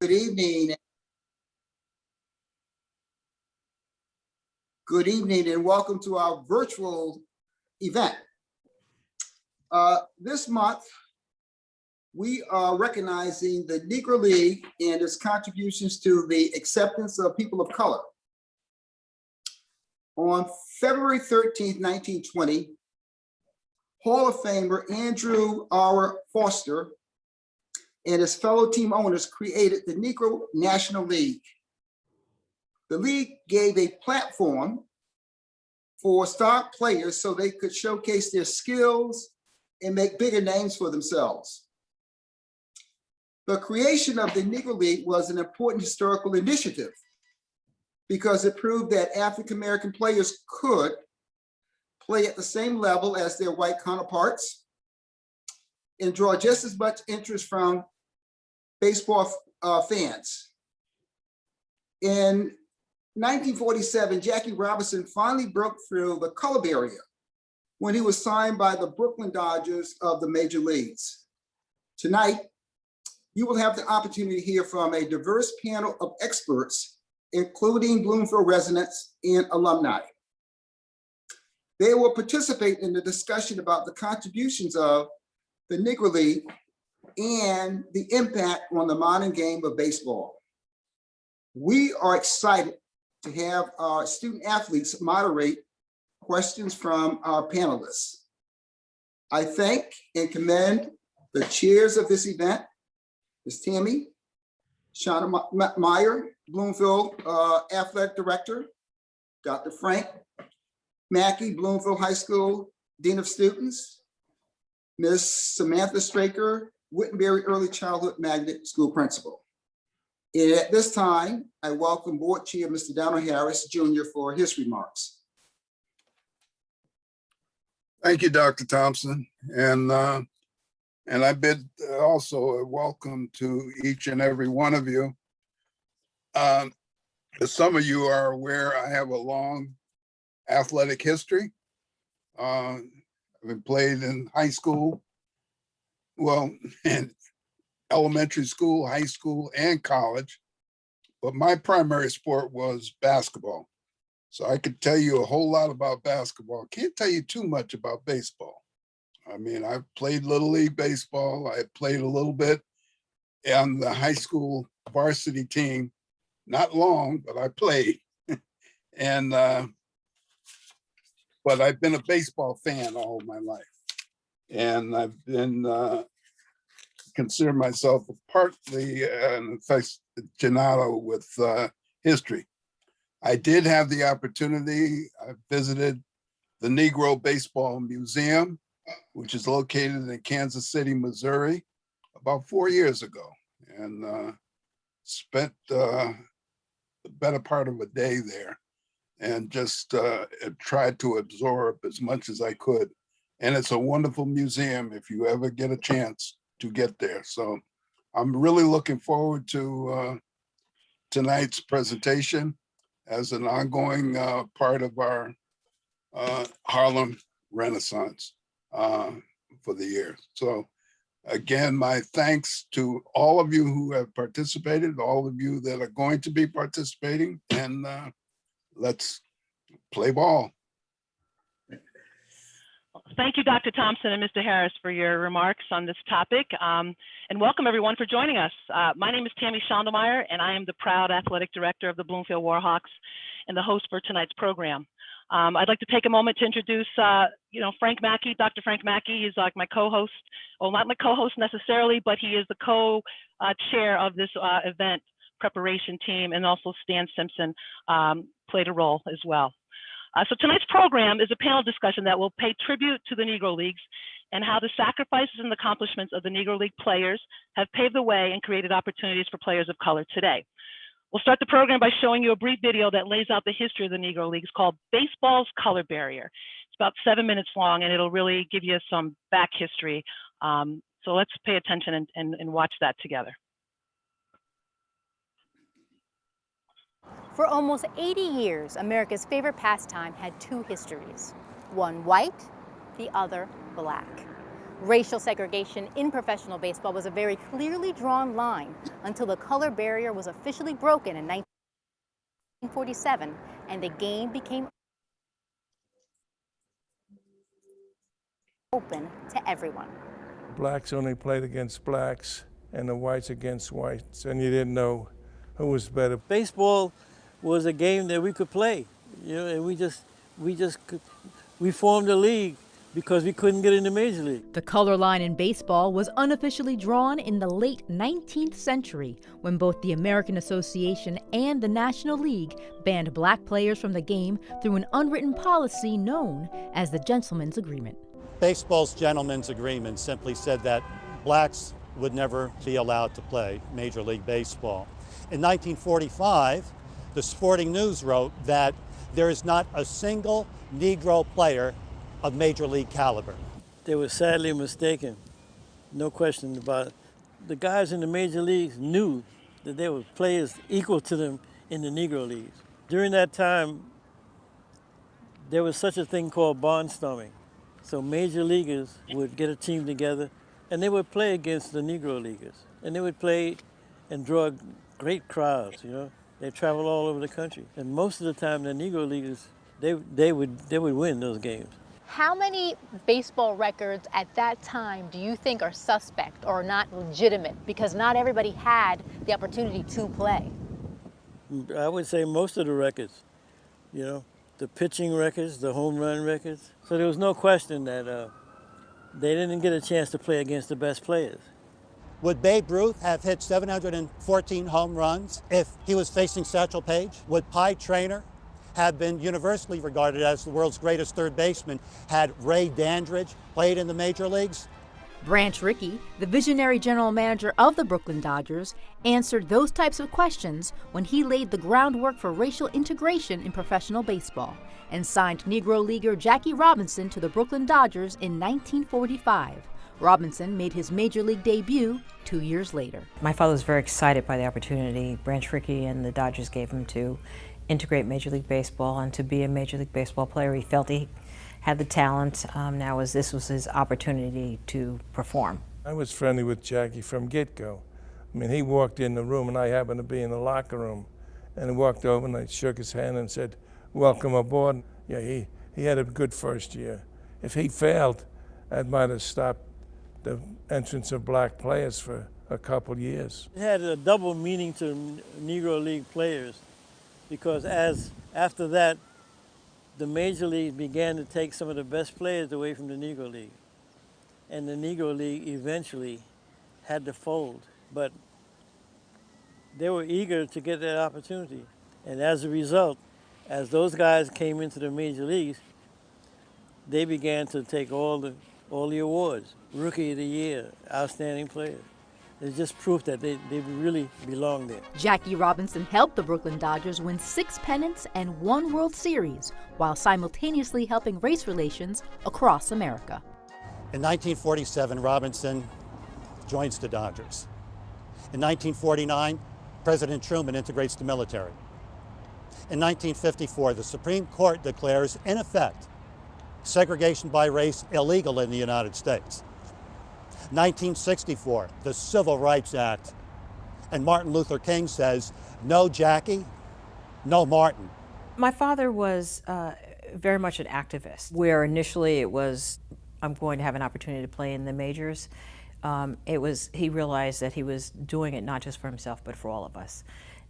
Good evening. Good evening and welcome to our virtual event. This month, we are recognizing the Negro League and its contributions to the acceptance of people of color. On February 13th, 1920, Hall of Famer Andrew R. Foster and his fellow team owners created the Negro National League. The league gave a platform for star players so they could showcase their skills and make bigger names for themselves. The creation of the Negro League was an important historical initiative because it proved that African-American players could play at the same level as their white counterparts and draw just as much interest from baseball fans. In 1947, Jackie Robinson finally broke through the color barrier when he was signed by the Brooklyn Dodgers of the major leagues. Tonight, you will have the opportunity to hear from a diverse panel of experts, including Bloomfield residents and alumni. They will participate in the discussion about the contributions of the Negro League and the impact on the modern game of baseball. We are excited to have our student athletes moderate questions from our panelists. I thank and commend the chairs of this event, Ms. Tammy Shonnemeyer, Bloomfield Athletic Director, Dr. Frank Mackey, Bloomfield High School Dean of Students, Ms. Samantha Straker, Wittenberry Early Childhood Magnet School Principal. And at this time, I welcome Board Chair Mr. Donald Harris, Jr. for his remarks. Thank you, Dr. Thompson. And I bid also a welcome to each and every one of you. As some of you are aware, I have a long athletic history. I've been played in high school, well, in elementary school, high school, and college. But my primary sport was basketball. So I could tell you a whole lot about basketball. Can't tell you too much about baseball. I mean, I've played Little League baseball. I played a little bit on the high school varsity team. Not long, but I played. And but I've been a baseball fan all of my life. And I've been consider myself partly an aficionado with history. I did have the opportunity. I visited the Negro Baseball Museum, which is located in Kansas City, Missouri, about 4 years ago, and spent the better part of a day there and just tried to absorb as much as I could. And it's a wonderful museum if you ever get a chance to get there. So I'm really looking forward to tonight's presentation as an ongoing part of our Harlem Renaissance for the year. So again, my thanks to all of you who have participated, all of you that are going to be participating, and let's play ball. Thank you, Dr. Thompson and Mr. Harris, for your remarks on this topic. And welcome everyone for joining us. My name is Tammy Shonnemeyer, and I am the proud athletic director of the Bloomfield Warhawks and the host for tonight's program. I'd like to take a moment to introduce, Frank Mackey, Dr. Frank Mackey. He's like my co-host, well, not my co-host necessarily, but he is the co-chair of this event preparation team, and also Stan Simpson played a role as well. So tonight's program is a panel discussion that will pay tribute to the Negro Leagues and how the sacrifices and accomplishments of the Negro League players have paved the way and created opportunities for players of color today. We'll start the program by showing you a brief video that lays out the history of the Negro Leagues called Baseball's Color Barrier. It's about 7 minutes long, and it'll really give you some back history. So let's pay attention and watch that together. For almost 80 years, America's favorite pastime had two histories, one white, the other black. Racial segregation in professional baseball was a very clearly drawn line until the color barrier was officially broken in 1947 and the game became open to everyone. Blacks only played against blacks and the whites against whites, and you didn't know who was better. Baseball was a game that we could play, and we formed a league because we couldn't get in the major league. The color line in baseball was unofficially drawn in the late 19th century when both the American Association and the National League banned black players from the game through an unwritten policy known as the Gentleman's Agreement. Baseball's Gentleman's Agreement simply said that blacks would never be allowed to play Major League Baseball. In 1945, the Sporting News wrote that there is not a single Negro player of Major League caliber. They were sadly mistaken, no question about it. The guys in the major leagues knew that there were players equal to them in the Negro leagues. During that time, there was such a thing called barnstorming. So major leaguers would get a team together and they would play against the Negro leaguers. And they would play and draw great crowds, They traveled all over the country. And most of the time, the Negro leaguers, they would win those games. How many baseball records at that time do you think are suspect or not legitimate because not everybody had the opportunity to play? I would say most of the records, the pitching records, the home run records. So there was no question that they didn't get a chance to play against the best players. Would Babe Ruth have hit 714 home runs if he was facing Satchel Paige? Would Pie Traynor have been universally regarded as the world's greatest third baseman had Ray Dandridge played in the major leagues? Branch Rickey, the visionary general manager of the Brooklyn Dodgers, answered those types of questions when he laid the groundwork for racial integration in professional baseball and signed Negro leaguer Jackie Robinson to the Brooklyn Dodgers in 1945. Robinson made his major league debut 2 years later. My father was very excited by the opportunity Branch Rickey and the Dodgers gave him to integrate Major League Baseball and to be a Major League Baseball player. He felt he had the talent. This was his opportunity to perform. I was friendly with Jackie from get-go. I mean, he walked in the room and I happened to be in the locker room. And he walked over and I shook his hand and said, "Welcome aboard." Yeah, he had a good first year. If he failed, that might have stopped the entrance of black players for a couple years. It had a double meaning to Negro League players because after that, the Major League began to take some of the best players away from the Negro League. And the Negro League eventually had to fold. But they were eager to get that opportunity. And as a result, as those guys came into the Major Leagues, they began to take all the awards. Rookie of the Year, Outstanding Player. It's just proof that they really belong there. Jackie Robinson helped the Brooklyn Dodgers win 6 pennants and 1 World Series, while simultaneously helping race relations across America. In 1947, Robinson joins the Dodgers. In 1949, President Truman integrates the military. In 1954, the Supreme Court declares, in effect, segregation by race illegal in the United States. 1964, the Civil Rights Act, and Martin Luther King says, "No Jackie, no Martin." My father was very much an activist, where initially it was, I'm going to have an opportunity to play in the majors. He realized that he was doing it not just for himself, but for all of us.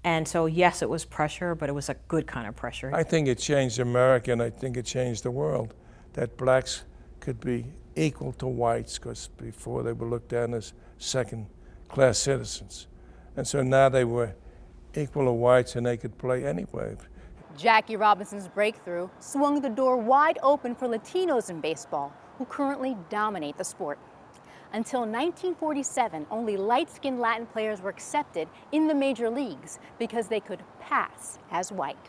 And so, yes, it was pressure, but it was a good kind of pressure. I think it changed America, and I think it changed the world, that blacks could be equal to whites, because before they were looked down as second-class citizens. And so now they were equal to whites and they could play anyway. Jackie Robinson's breakthrough swung the door wide open for Latinos in baseball, who currently dominate the sport. Until 1947, only light-skinned Latin players were accepted in the major leagues because they could pass as white.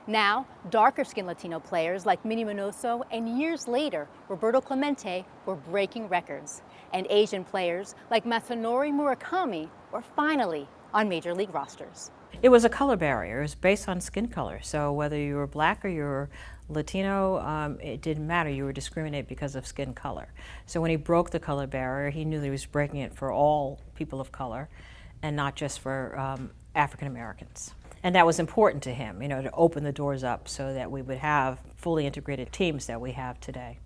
Now, darker-skinned Latino players like Minnie Minoso and years later, Roberto Clemente were breaking records. And Asian players like Masanori Murakami were finally on major league rosters. It was a color barrier. It was based on skin color. So whether you were black or you were Latino, it didn't matter. You were discriminated because of skin color. So when he broke the color barrier, he knew that he was breaking it for all people of color and not just for African Americans. And that was important to him, to open the doors up so that we would have fully integrated teams that we have today.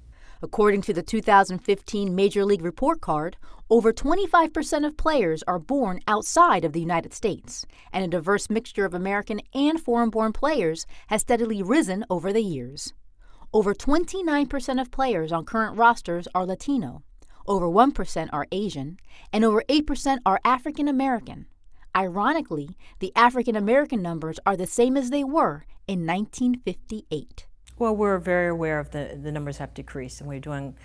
According to the 2015 Major League Report Card, over 25% of players are born outside of the United States, and a diverse mixture of American and foreign-born players has steadily risen over the years. Over 29% of players on current rosters are Latino, over 1% are Asian, and over 8% are African American. Ironically, the African American numbers are the same as they were in 1958. Well, we're very aware of the numbers have decreased, and we're doing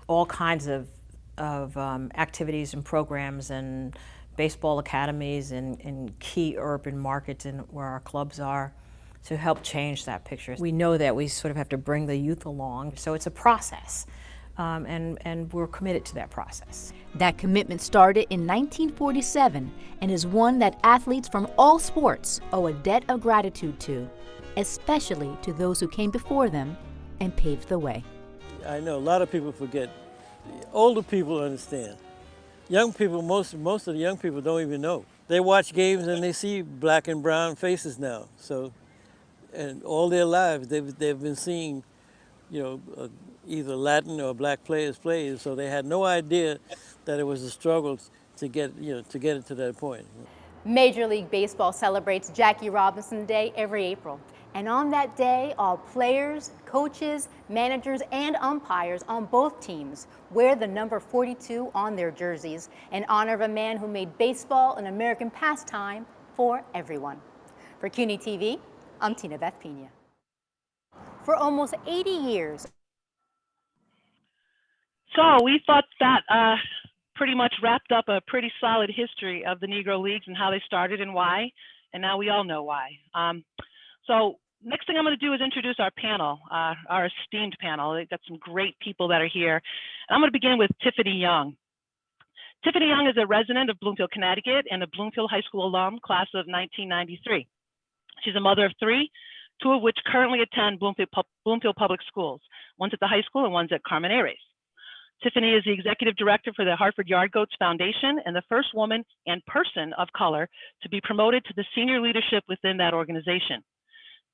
all kinds of activities and programs and baseball academies in key urban markets and where our clubs are to help change that picture. We know that we sort of have to bring the youth along, so it's a process, and we're committed to that process. That commitment started in 1947 and is one that athletes from all sports owe a debt of gratitude to, especially to those who came before them and paved the way. I know a lot of people forget. Older people understand. Young people, most of the young people don't even know. They watch games and they see black and brown faces now. So, and all their lives they've been seeing, either Latin or black players play. So they had no idea that it was a struggle to get it to that point. Major League Baseball celebrates Jackie Robinson Day every April. And on that day, all players, coaches, managers, and umpires on both teams wear the number 42 on their jerseys in honor of a man who made baseball an American pastime for everyone. For CUNY TV, I'm Tina Beth Pena. For almost 80 years. So we thought that pretty much wrapped up a pretty solid history of the Negro Leagues and how they started and why, and now we all know why. So next thing I'm going to do is introduce our panel, our esteemed panel. We've got some great people that are here. And I'm going to begin with Tiffany Young. Tiffany Young is a resident of Bloomfield, Connecticut, and a Bloomfield High School alum, class of 1993. She's a mother of three, two of which currently attend Bloomfield Public Schools. One's at the high school and one's at Carmen Aires. Tiffany is the executive director for the Hartford Yard Goats Foundation and the first woman and person of color to be promoted to the senior leadership within that organization.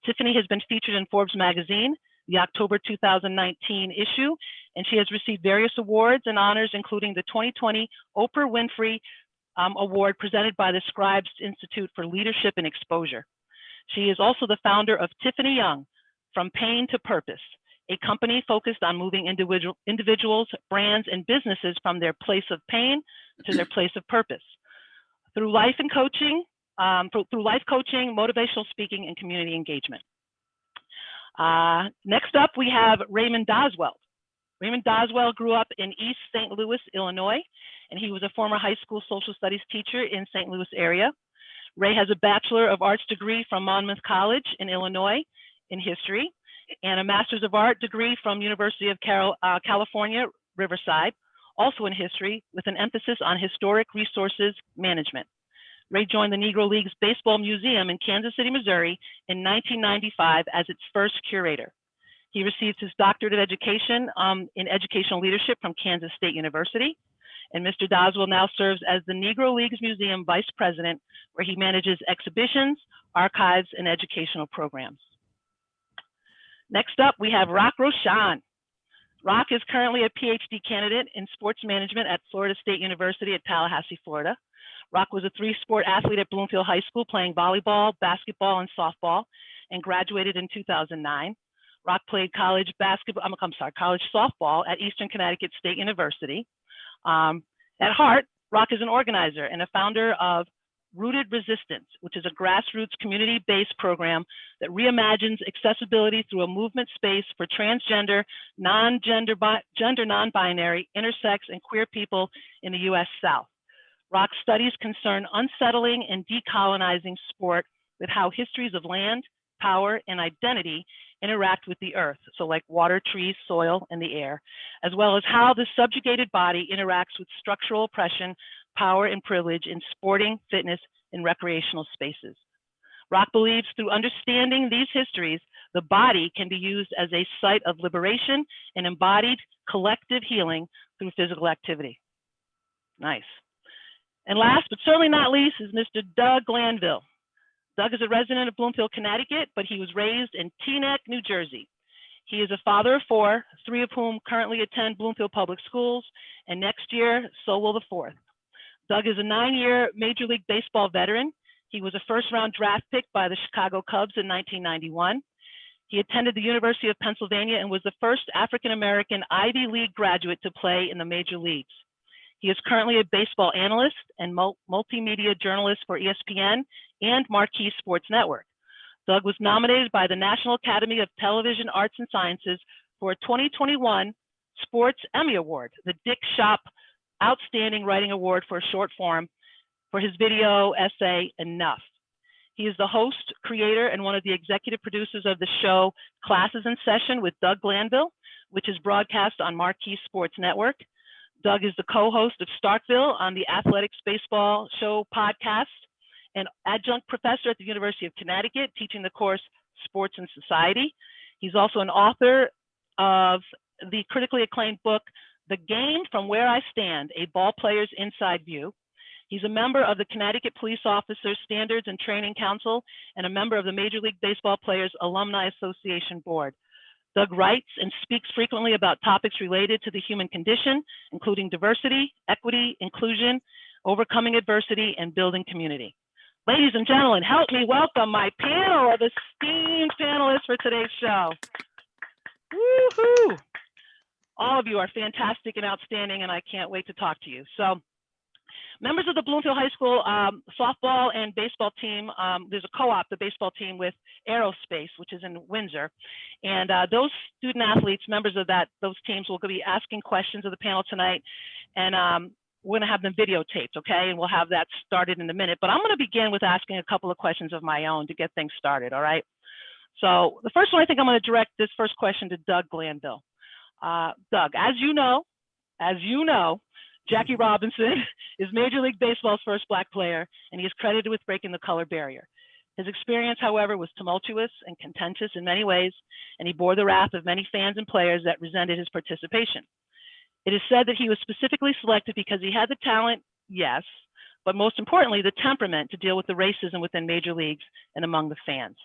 Tiffany has been featured in Forbes magazine, the October 2019 issue, and she has received various awards and honors, including the 2020 Oprah Winfrey Award presented by the Scribes Institute for Leadership and Exposure. She is also the founder of Tiffany Young, From Pain to Purpose, a company focused on moving individuals, brands, and businesses from their place of pain to their place of purpose. Through life coaching, motivational speaking, and community engagement. Next up, we have Raymond Doswell. Raymond Doswell grew up in East St. Louis, Illinois, and he was a former high school social studies teacher in St. Louis area. Ray has a Bachelor of Arts degree from Monmouth College in Illinois in history, and a Master's of Art degree from University of California, Riverside, also in history, with an emphasis on historic resources management. Ray joined the Negro Leagues Baseball Museum in Kansas City, Missouri in 1995 as its first curator. He received his doctorate of education in educational leadership from Kansas State University. And Mr. Doswell now serves as the Negro Leagues Museum Vice President, where he manages exhibitions, archives, and educational programs. Next up, we have Rock Roshan. Rock is currently a PhD candidate in sports management at Florida State University at Tallahassee, Florida. Rock was a three-sport athlete at Bloomfield High School, playing volleyball, basketball, and softball, and graduated in 2009. Rock played college softball at Eastern Connecticut State University. At heart, Rock is an organizer and a founder of Rooted Resistance, which is a grassroots community-based program that reimagines accessibility through a movement space for transgender, gender non-binary, intersex, and queer people in the U.S. South. Rock's studies concern unsettling and decolonizing sport with how histories of land, power, and identity interact with the earth, so like water, trees, soil, and the air, as well as how the subjugated body interacts with structural oppression power, and privilege in sporting, fitness, and recreational spaces. Rock believes through understanding these histories, the body can be used as a site of liberation and embodied collective healing through physical activity. Nice. And last but certainly not least is Mr. Doug Glanville. Doug is a resident of Bloomfield, Connecticut, but he was raised in Teaneck, New Jersey. He is a father of four, three of whom currently attend Bloomfield Public Schools, and next year, so will the fourth. Doug is a 9-year Major League Baseball veteran. He was a first-round draft pick by the Chicago Cubs in 1991. He attended the University of Pennsylvania and was the first African-American Ivy League graduate to play in the major leagues. He is currently a baseball analyst and multimedia journalist for ESPN and Marquee Sports Network. Doug was nominated by the National Academy of Television Arts and Sciences for a 2021 Sports Emmy Award, the Dick Shop Outstanding Writing Award for a short form for his video essay, Enough. He is the host, creator, and one of the executive producers of the show Classes in Session with Doug Glanville, which is broadcast on Marquee Sports Network. Doug is the co-host of Starkville on the Athletics Baseball Show podcast, and adjunct professor at the University of Connecticut, teaching the course Sports and Society. He's also an author of the critically acclaimed book, The Game from Where I Stand, A Ball Player's Inside View. He's a member of the Connecticut Police Officers Standards and Training Council and a member of the Major League Baseball Players Alumni Association Board. Doug writes and speaks frequently about topics related to the human condition, including diversity, equity, inclusion, overcoming adversity, and building community. Ladies and gentlemen, help me welcome my panel of esteemed panelists for today's show. Woohoo! All of you are fantastic and outstanding, and I can't wait to talk to you. So, members of the Bloomfield High School softball and baseball team, there's a co-op, the baseball team with Aerospace, which is in Windsor. And those student athletes, members of those teams will be asking questions of the panel tonight. And we're gonna have them videotaped, okay? And we'll have that started in a minute. But I'm gonna begin with asking a couple of questions of my own to get things started, all right? So the first one, I think I'm gonna direct this first question to Doug Glanville. Doug, as you know, Jackie Robinson is Major League Baseball's first Black player, and he is credited with breaking the color barrier. His experience, however, was tumultuous and contentious in many ways, and he bore the wrath of many fans and players that resented his participation. It is said that he was specifically selected because he had the talent, yes, but most importantly, the temperament to deal with the racism within major leagues and among the fans.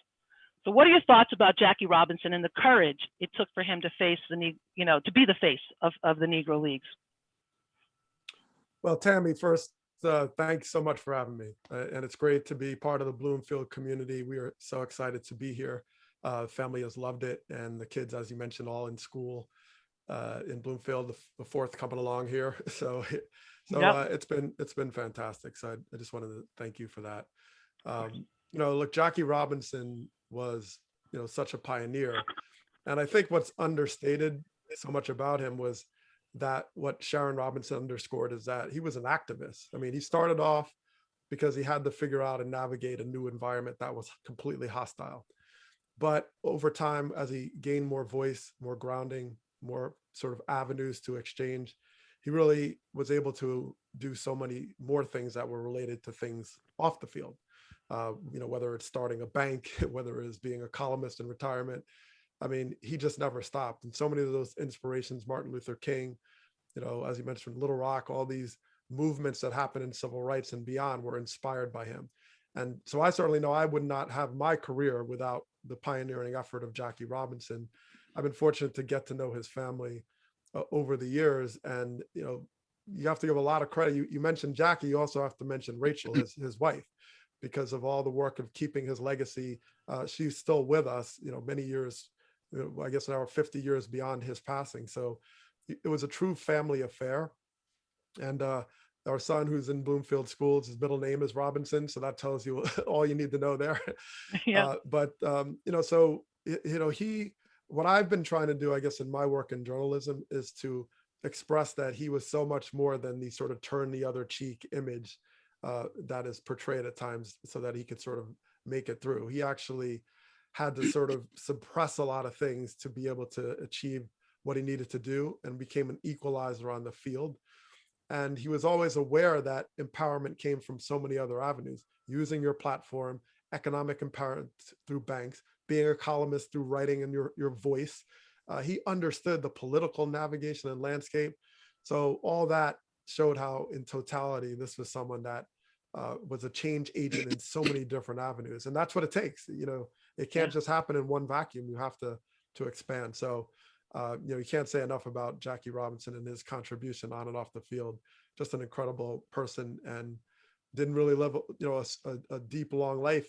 So what are your thoughts about Jackie Robinson and the courage it took for him to face to be the face of the Negro Leagues? Well, Tammy, first, thanks so much for having me. And it's great to be part of the Bloomfield community. We are so excited to be here. Family has loved it. And the kids, as you mentioned, all in school in Bloomfield, the fourth coming along here. So yep. It's been fantastic. So I just wanted to thank you for that. Look, Jackie Robinson was, such a pioneer. And I think what's understated so much about him was that what Sharon Robinson underscored is that he was an activist. I mean, he started off because he had to figure out and navigate a new environment that was completely hostile. But over time, as he gained more voice, more grounding, more sort of avenues to exchange, he really was able to do so many more things that were related to things off the field. Whether it's starting a bank, whether it's being a columnist in retirement. I mean, he just never stopped. And so many of those inspirations, Martin Luther King, as you mentioned, Little Rock, all these movements that happened in civil rights and beyond were inspired by him. And so I certainly know I would not have my career without the pioneering effort of Jackie Robinson. I've been fortunate to get to know his family over the years. And, you have to give a lot of credit. You mentioned Jackie, you also have to mention Rachel, his wife, because of all the work of keeping his legacy. She's still with us, many years, I guess now 50 years beyond his passing. So it was a true family affair. And our son, who's in Bloomfield schools, his middle name is Robinson. So that tells you all you need to know there. Yeah. What I've been trying to do, I guess, in my work in journalism is to express that he was so much more than the sort of turn the other cheek image that is portrayed at times so that he could sort of make it through. He actually had to sort of suppress a lot of things to be able to achieve what he needed to do, and became an equalizer on the field. And he was always aware that empowerment came from so many other avenues, using your platform, economic empowerment through banks, being a columnist through writing and your voice. He understood the political navigation and landscape. So all that showed how in totality, this was someone that was a change agent in so many different avenues. And that's what it takes. You know, it can't just happen in one vacuum. You have to expand. So, you know, you can't say enough about Jackie Robinson and his contribution on and off the field. Just an incredible person, and didn't really live, you know, a deep, long life,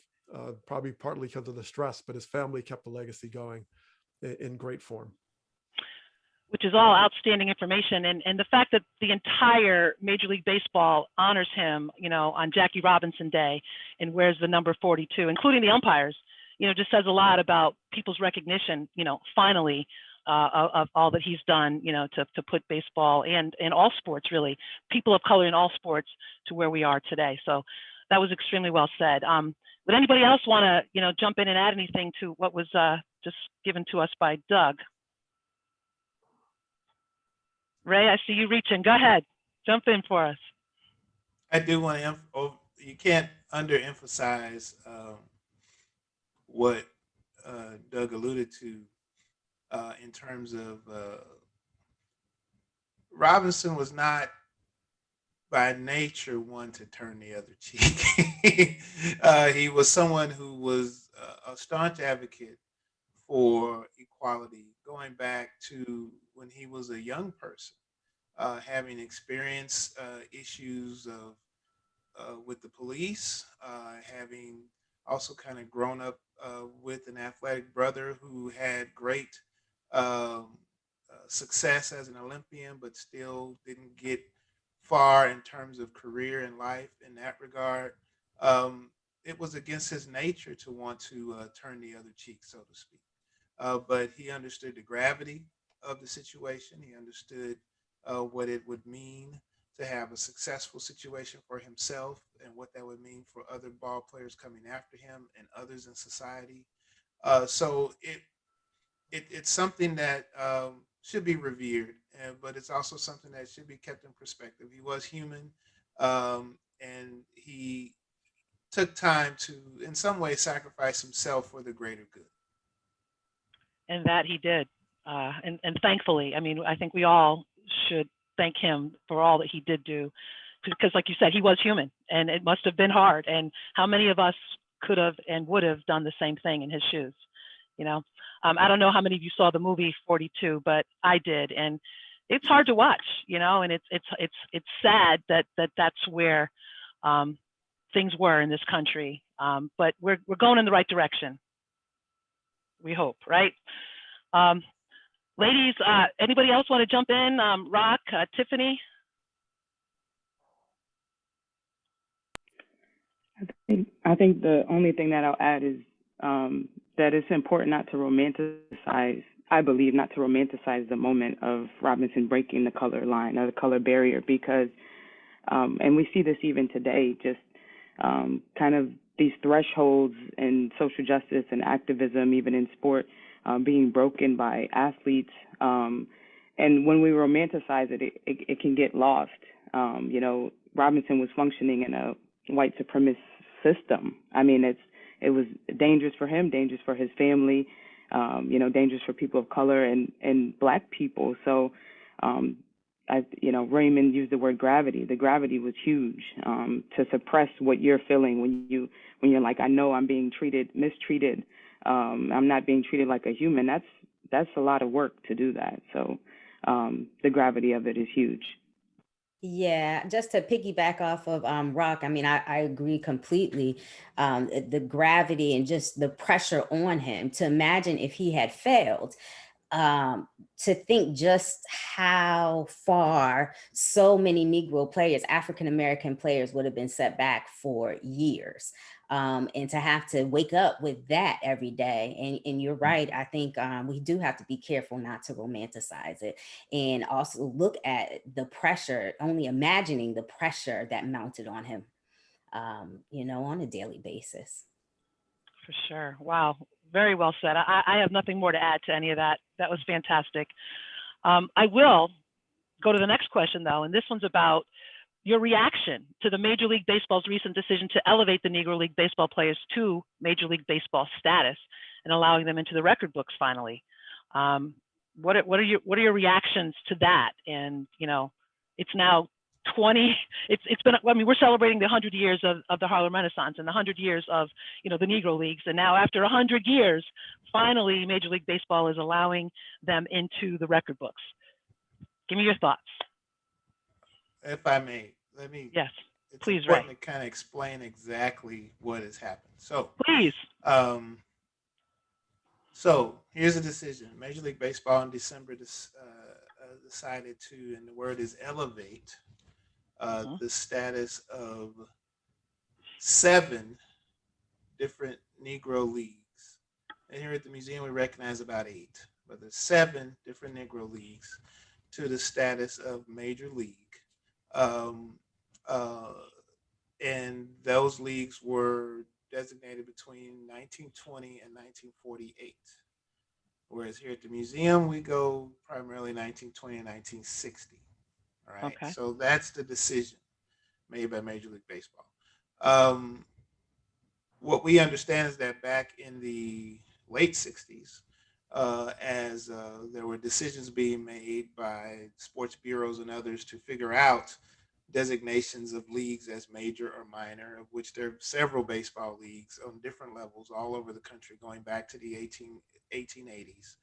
probably partly because of the stress, but his family kept the legacy going in great form. Which is all outstanding information. And the fact that the entire Major League Baseball honors him, you know, on Jackie Robinson Day and wears the number 42, including the umpires, you know, just says a lot about people's recognition, you know, finally, of all that he's done, you know, to put baseball and all sports, really, people of color in all sports to where we are today. So that was extremely well said. Would anybody else want to, you know, jump in and add anything to what was just given to us by Doug? Ray, I see you reaching. Go ahead, jump in for us. I do want to. You can't underemphasize what Doug alluded to in terms of Robinson was not by nature one to turn the other cheek. He was someone who was a staunch advocate for equality, going back to when he was a young person, having experienced issues of with the police, having also kind of grown up with an athletic brother who had great success as an Olympian, but still didn't get far in terms of career and life in that regard. It was against his nature to want to turn the other cheek, so to speak. But he understood the gravity of the situation. He understood what it would mean to have a successful situation for himself and what that would mean for other ball players coming after him and others in society. So it's something that should be revered, but it's also something that should be kept in perspective. He was human, and he took time to, in some way, sacrifice himself for the greater good. And that he did. And thankfully, I mean, I think we all should thank him for all that he did do, because like you said, he was human, and it must have been hard. And how many of us could have and would have done the same thing in his shoes? You know, I don't know how many of you saw the movie 42, but I did, and it's hard to watch, you know, and it's sad that that's where things were in this country. But we're going in the right direction. We hope, right? Ladies, anybody else want to jump in? Rock, Tiffany? I think the only thing that I'll add is that it's important not to romanticize, I believe, not to romanticize the moment of Robinson breaking the color line or the color barrier, because, and we see this even today, just kind of these thresholds in social justice and activism, even in sport, being broken by athletes. And when we romanticize it, it can get lost. You know, Robinson was functioning in a white supremacist system. I mean, it was dangerous for him, dangerous for his family, you know, dangerous for people of color and Black people. So, you know, Raymond used the word gravity. The gravity was huge, to suppress what you're feeling when you're like, I know I'm being mistreated. I'm not being treated like a human. That's a lot of work to do that. So the gravity of it is huge. Yeah, just to piggyback off of Rock, I mean, I agree completely. The gravity and just the pressure on him to imagine if he had failed, to think just how far so many Negro players, African American players, would have been set back for years. And to have to wake up with that every day. And you're right, I think we do have to be careful not to romanticize it, and also look at the pressure, only imagining the pressure that mounted on him, you know, on a daily basis. For sure. Wow. Very well said. I have nothing more to add to any of that. That was fantastic. I will go to the next question, though, and this one's about your reaction to the Major League Baseball's recent decision to elevate the Negro League Baseball players to Major League Baseball status and allowing them into the record books finally. What are your reactions to that? And it's now 20. It's been. I mean, we're celebrating the 100 years of the Harlem Renaissance and the 100 years of the Negro Leagues, and now after 100 years, finally Major League Baseball is allowing them into the record books. Give me your thoughts. If I may, let me. Yes, it's please, important Ray. to kind of explain exactly what has happened. So, Please. So here's a decision. Major League Baseball in December decided to, and the word is elevate, the status of 7 different Negro leagues. And here at the museum, we recognize about 8, but there's 7 different Negro leagues to the status of major league. And those leagues were designated between 1920 and 1948. Whereas here at the museum, we go primarily 1920 and 1960. All right. Okay. So that's the decision made by Major League Baseball. What we understand is that back in the late 60s, as there were decisions being made by sports bureaus and others to figure out designations of leagues as major or minor, of which there are several baseball leagues on different levels all over the country going back to the 1880s,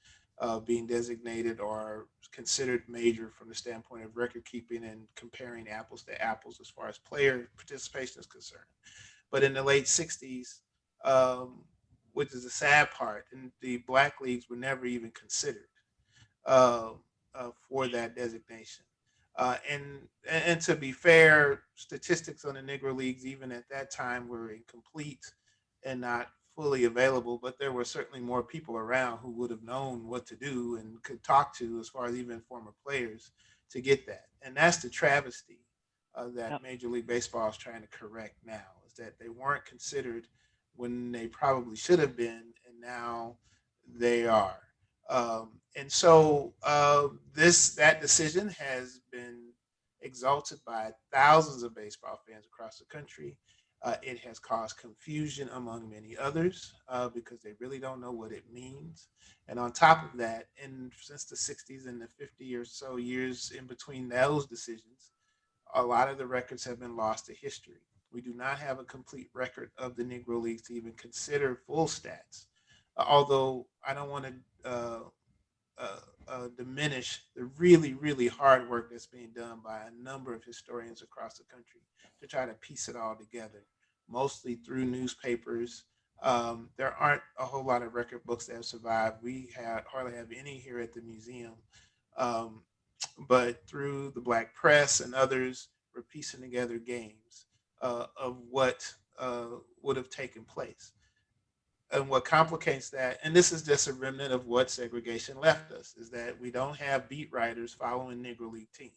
being designated or considered major from the standpoint of record keeping and comparing apples to apples as far as player participation is concerned. But in the late 60s, which is the sad part, and the black leagues were never even considered for that designation. And to be fair, statistics on the Negro Leagues, even at that time, were incomplete and not fully available, but there were certainly more people around who would have known what to do and could talk to, as far as even former players, to get that. And that's the travesty that Major League Baseball is trying to correct now, is that they weren't considered when they probably should have been, and now they are. And so that decision has been exalted by thousands of baseball fans across the country. It has caused confusion among many others because they really don't know what it means. And on top of that, and since the 60s and the 50 or so years in between those decisions, a lot of the records have been lost to history. We do not have a complete record of the Negro Leagues to even consider full stats. Although I don't want to diminish the really, really hard work that's being done by a number of historians across the country to try to piece it all together, mostly through newspapers. There aren't a whole lot of record books that have survived. We hardly have any here at the museum. But through the Black press and others, we're piecing together games of what would have taken place. And what complicates that, and this is just a remnant of what segregation left us, is that we don't have beat writers following Negro League teams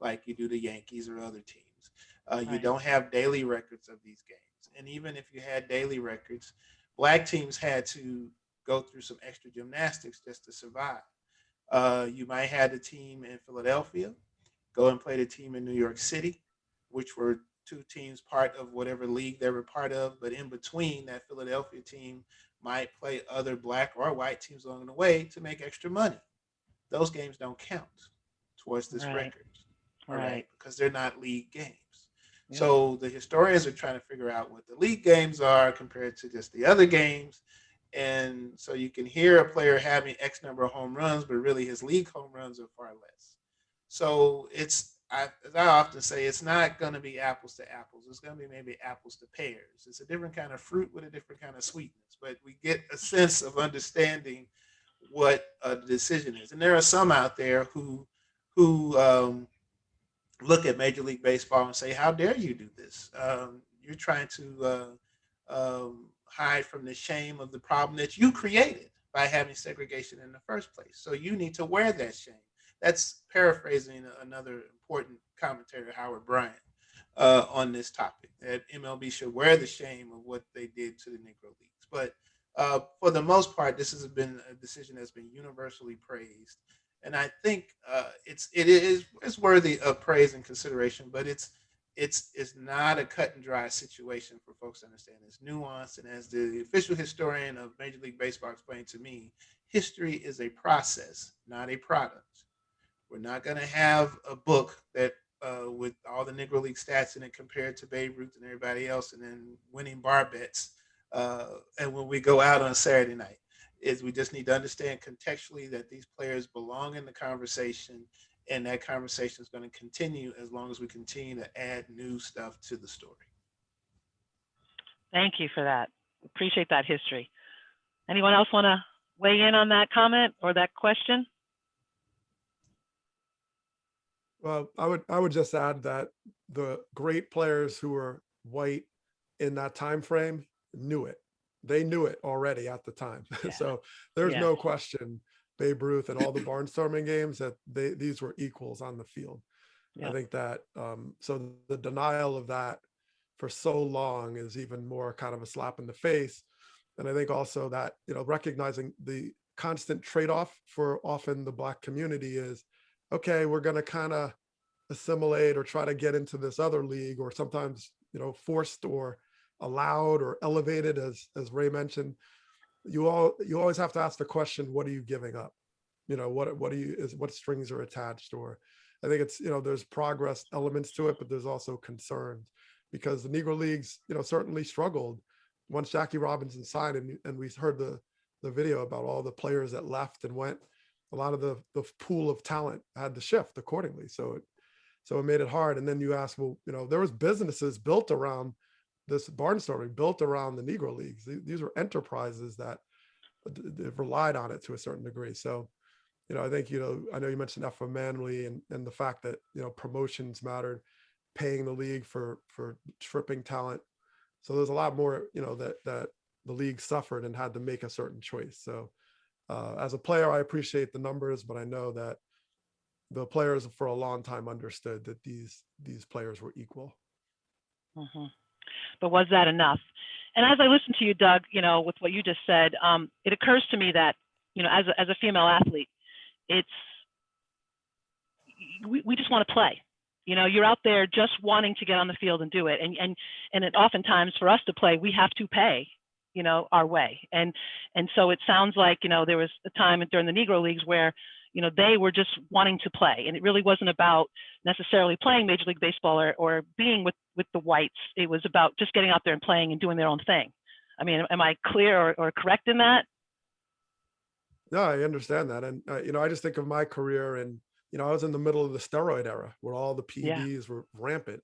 like you do the Yankees or other teams. You don't have daily records of these games. And even if you had daily records, black teams had to go through some extra gymnastics just to survive. You might have a team in Philadelphia go and play the team in New York City, which were 2 teams part of whatever league they were part of. But in between, that Philadelphia team might play other black or white teams along the way to make extra money. Those games don't count towards this record, all right, because they're not league games. Yeah. So the historians are trying to figure out what the league games are compared to just the other games. And so you can hear a player having X number of home runs, but really his league home runs are far less. So as I often say, it's not going to be apples to apples. It's going to be maybe apples to pears. It's a different kind of fruit with a different kind of sweetness, but we get a sense of understanding what the decision is. And there are some out there who look at Major League Baseball and say, how dare you do this? You're trying to hide from the shame of the problem that you created by having segregation in the first place. So you need to wear that shame. That's paraphrasing another important commentary, Howard Bryant, on this topic, that MLB should wear the shame of what they did to the Negro Leagues. But for the most part, this has been a decision that's been universally praised And I think it's worthy of praise and consideration, but it's not a cut and dry situation for folks to understand. It's nuanced, and as the official historian of Major League Baseball explained to me, history is a process, not a product. We're not going to have a book that with all the Negro League stats in it compared to Babe Ruth and everybody else, and then winning bar bets. And when we go out on a Saturday night, is we just need to understand contextually that these players belong in the conversation, and that conversation is going to continue as long as we continue to add new stuff to the story. Thank you for that. Appreciate that history. Anyone else want to weigh in on that comment or that question? Well, I would just add that the great players who were white in that time frame knew it. They knew it already at the time. Yeah. So there's Yeah. no question, Babe Ruth and all the barnstorming games, that these were equals on the field. Yeah. I think that so the denial of that for so long is even more kind of a slap in the face. And I think also that, recognizing the constant trade-off for often the Black community is, okay, we're going to kind of assimilate or try to get into this other league, or sometimes, forced or allowed or elevated, as Ray mentioned. You always have to ask the question, what are you giving up? What strings are attached? Or I think it's, there's progress elements to it, but there's also concerns, because the Negro Leagues, certainly struggled once Jackie Robinson signed, and we heard the video about all the players that left and went. A lot of the pool of talent had to shift accordingly. So it made it hard. And then you ask, well, there was businesses built around this barnstorming, built around the Negro Leagues. These were enterprises that relied on it to a certain degree. So, I think, I know you mentioned FMNly and the fact that, promotions mattered, paying the league for tripping talent. So there's a lot more, that the league suffered and had to make a certain choice. So as a player, I appreciate the numbers, but I know that the players for a long time understood that these players were equal. Mm-hmm. But was that enough? And as I listen to you, Doug, with what you just said, it occurs to me that, as a female athlete, we just want to play. You're out there just wanting to get on the field and do it. And it oftentimes for us to play, we have to pay, our way. And so it sounds like, there was a time during the Negro Leagues where, they were just wanting to play. And it really wasn't about necessarily playing Major League Baseball or being with the whites. It was about just getting out there and playing and doing their own thing. I mean, am I clear or correct in that? No, I understand that. And, I just think of my career, and, I was in the middle of the steroid era where all the PEDs were rampant.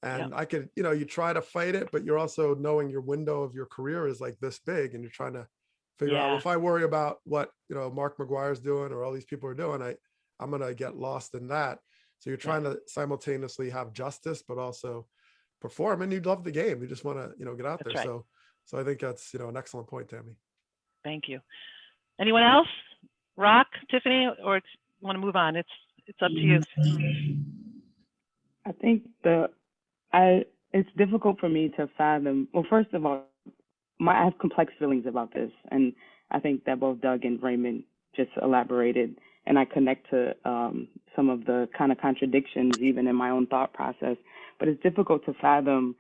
And I could, you try to fight it, but you're also knowing your window of your career is like this big, and you're trying to figure out, well, if I worry about what, Mark McGuire's doing or all these people are doing, I'm going to get lost in that. So you're trying to simultaneously have justice, but also perform, and you love the game. You just want to, get out That's there. right. So I think that's, an excellent point, Tammy. Thank you. Anyone else? Rock, Tiffany, or you want to move on? It's up to you. I think it's difficult for me to fathom. Well, first of all, I have complex feelings about this, and I think that both Doug and Raymond just elaborated, and I connect to some of the kind of contradictions even in my own thought process. But it's difficult to fathom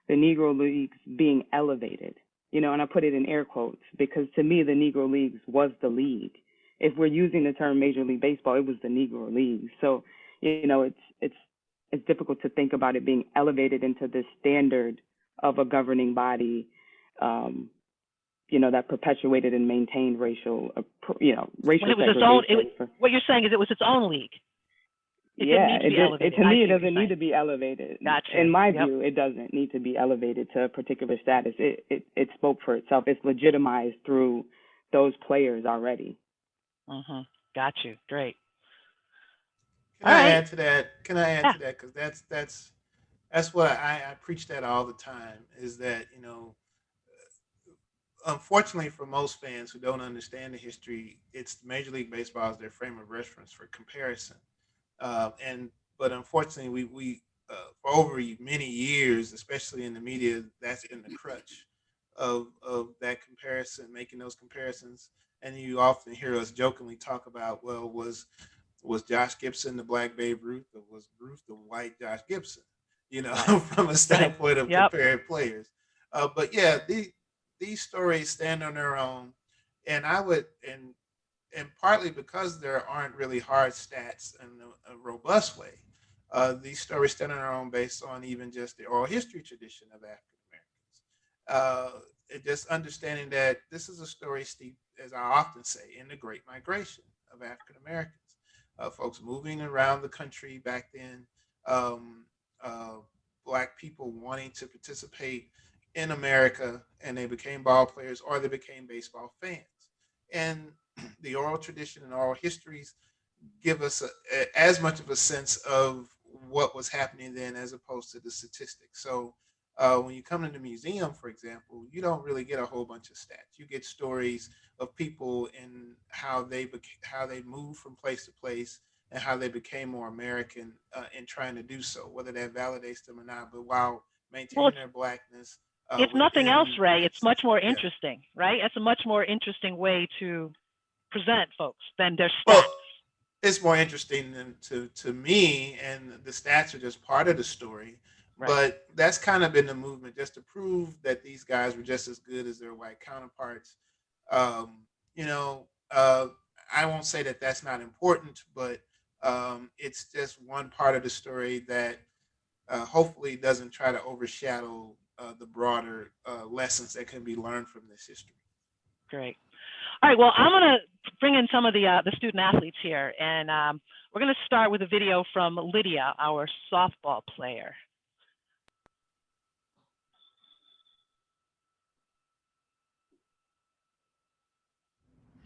the Negro Leagues being elevated, and I put it in air quotes, because to me the Negro Leagues was the league. If we're using the term Major League Baseball, it was the Negro Leagues. So, it's difficult to think about it being elevated into this standard of a governing body, that perpetuated and maintained racial segregation. What you're saying is it was its own league. To me, it doesn't need to be elevated. Gotcha. In my view, it doesn't need to be elevated to a particular status. It spoke for itself. It's legitimized through those players already. Mm-hmm. Got you. Great. Can I add to that? Because that's what I preach that all the time, is that, unfortunately for most fans who don't understand the history, it's Major League Baseball as their frame of reference for comparison. But unfortunately, we for over many years, especially in the media, that's been the crutch of that comparison, making those comparisons. And you often hear us jokingly talk about, well, was Was Josh Gibson the black Babe Ruth, or was Ruth the white Josh Gibson? Right. From a standpoint of Yep. comparing players. But yeah, these stories stand on their own, and I would and partly because there aren't really hard stats in a robust way. These stories stand on their own based on even just the oral history tradition of African Americans. Just understanding that this is a story steeped, as I often say, in the Great Migration of African Americans. Folks moving around the country back then, um, uh, Black people wanting to participate in America, and they became ball players or they became baseball fans. And the oral tradition and oral histories give us as much of a sense of what was happening then as opposed to the statistics. So when you come to the museum, for example, you don't really get a whole bunch of stats. You get stories of people and how they moved from place to place and how they became more American in trying to do so, whether that validates them or not. But while Well, maintaining their blackness if nothing else, within Ray, that it's much more yeah. interesting, right? It's a much more interesting way to present folks than their stats. Well, it's more interesting than to me, and the stats are just part of the story. Right. But that's kind of been the movement, just to prove that these guys were just as good as their white counterparts. Um, you know, I won't say that that's not important, but it's just one part of the story that hopefully doesn't try to overshadow the broader lessons that can be learned from this history. Great. All right, well, I'm going to bring in some of the student athletes here, and we're going to start with a video from Lydia, our softball player.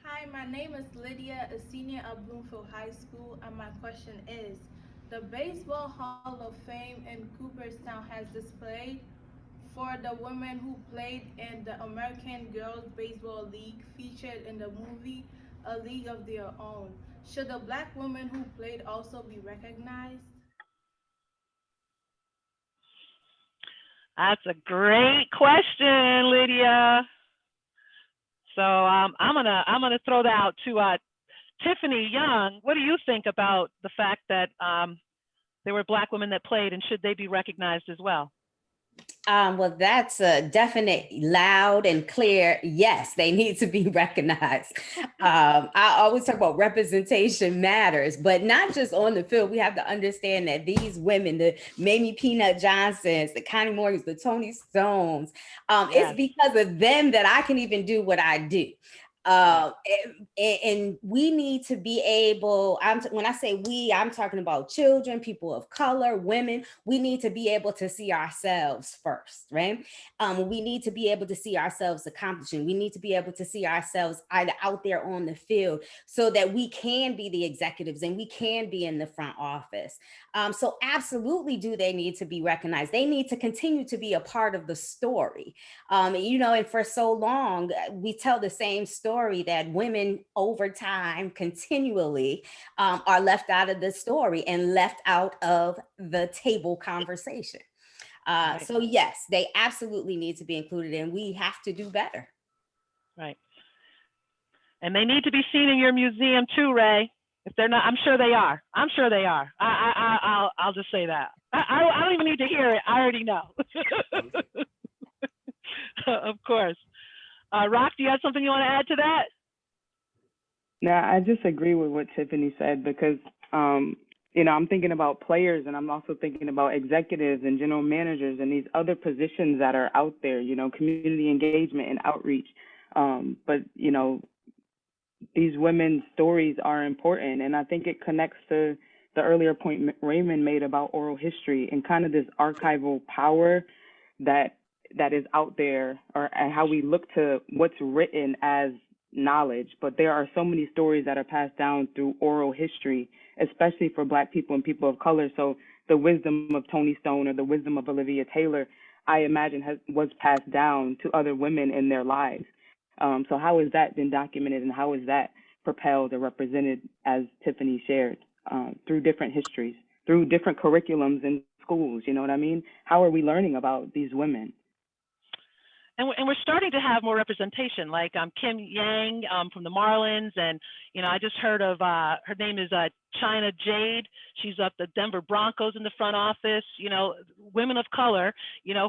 Hi, my name is Lydia, a senior at Bloomfield High School, and my question is, the Baseball Hall of Fame in Cooperstown has displayed for the women who played in the American Girls Baseball League featured in the movie A League of Their Own. Should the black women who played also be recognized? That's a great question, Lydia. So I'm gonna throw that out to Tiffany Young. What do you think about the fact that there were black women that played, and should they be recognized as well? Well, that's a definite, loud and clear yes, they need to be recognized. I always talk about representation matters, but not just on the field. We have to understand that these women, the Mamie Peanut Johnsons, the Connie Morgans, the Tony Stones, Yes. it's because of them that I can even do what I do. And we need to be able, when I say we, I'm talking about children, people of color, women. We need to be able to see ourselves first, right? We need to be able to see ourselves accomplishing. We need to be able to see ourselves either out there on the field so that we can be the executives and we can be in the front office. So absolutely do they need to be recognized. They need to continue to be a part of the story. And for so long, we tell the same story that women over time continually are left out of the story and left out of the table conversation. Right. So yes, they absolutely need to be included, and we have to do better. Right. And they need to be seen in your museum too, Ray. If they're not, I'm sure they are. I'm sure they are. I'll just say that. I don't even need to hear it. I already know. Of course. Rock, do you have something you want to add to that? No, I just agree with what Tiffany said because, I'm thinking about players and I'm also thinking about executives and general managers and these other positions that are out there, community engagement and outreach. But these women's stories are important. And I think it connects to the earlier point Raymond made about oral history and kind of this archival power that is out there, or how we look to what's written as knowledge. But there are so many stories that are passed down through oral history, especially for Black people and people of color. So the wisdom of Tony Stone or the wisdom of Olivia Taylor, I imagine was passed down to other women in their lives. So how has that been documented, and how is that propelled or represented, as Tiffany shared, through different histories, through different curriculums in schools? You know what I mean? How are we learning about these women? and we're starting to have more representation, like Kim Yang from the Marlins, and I just heard of her name is China Jade. She's up the Denver Broncos in the front office. Women of color,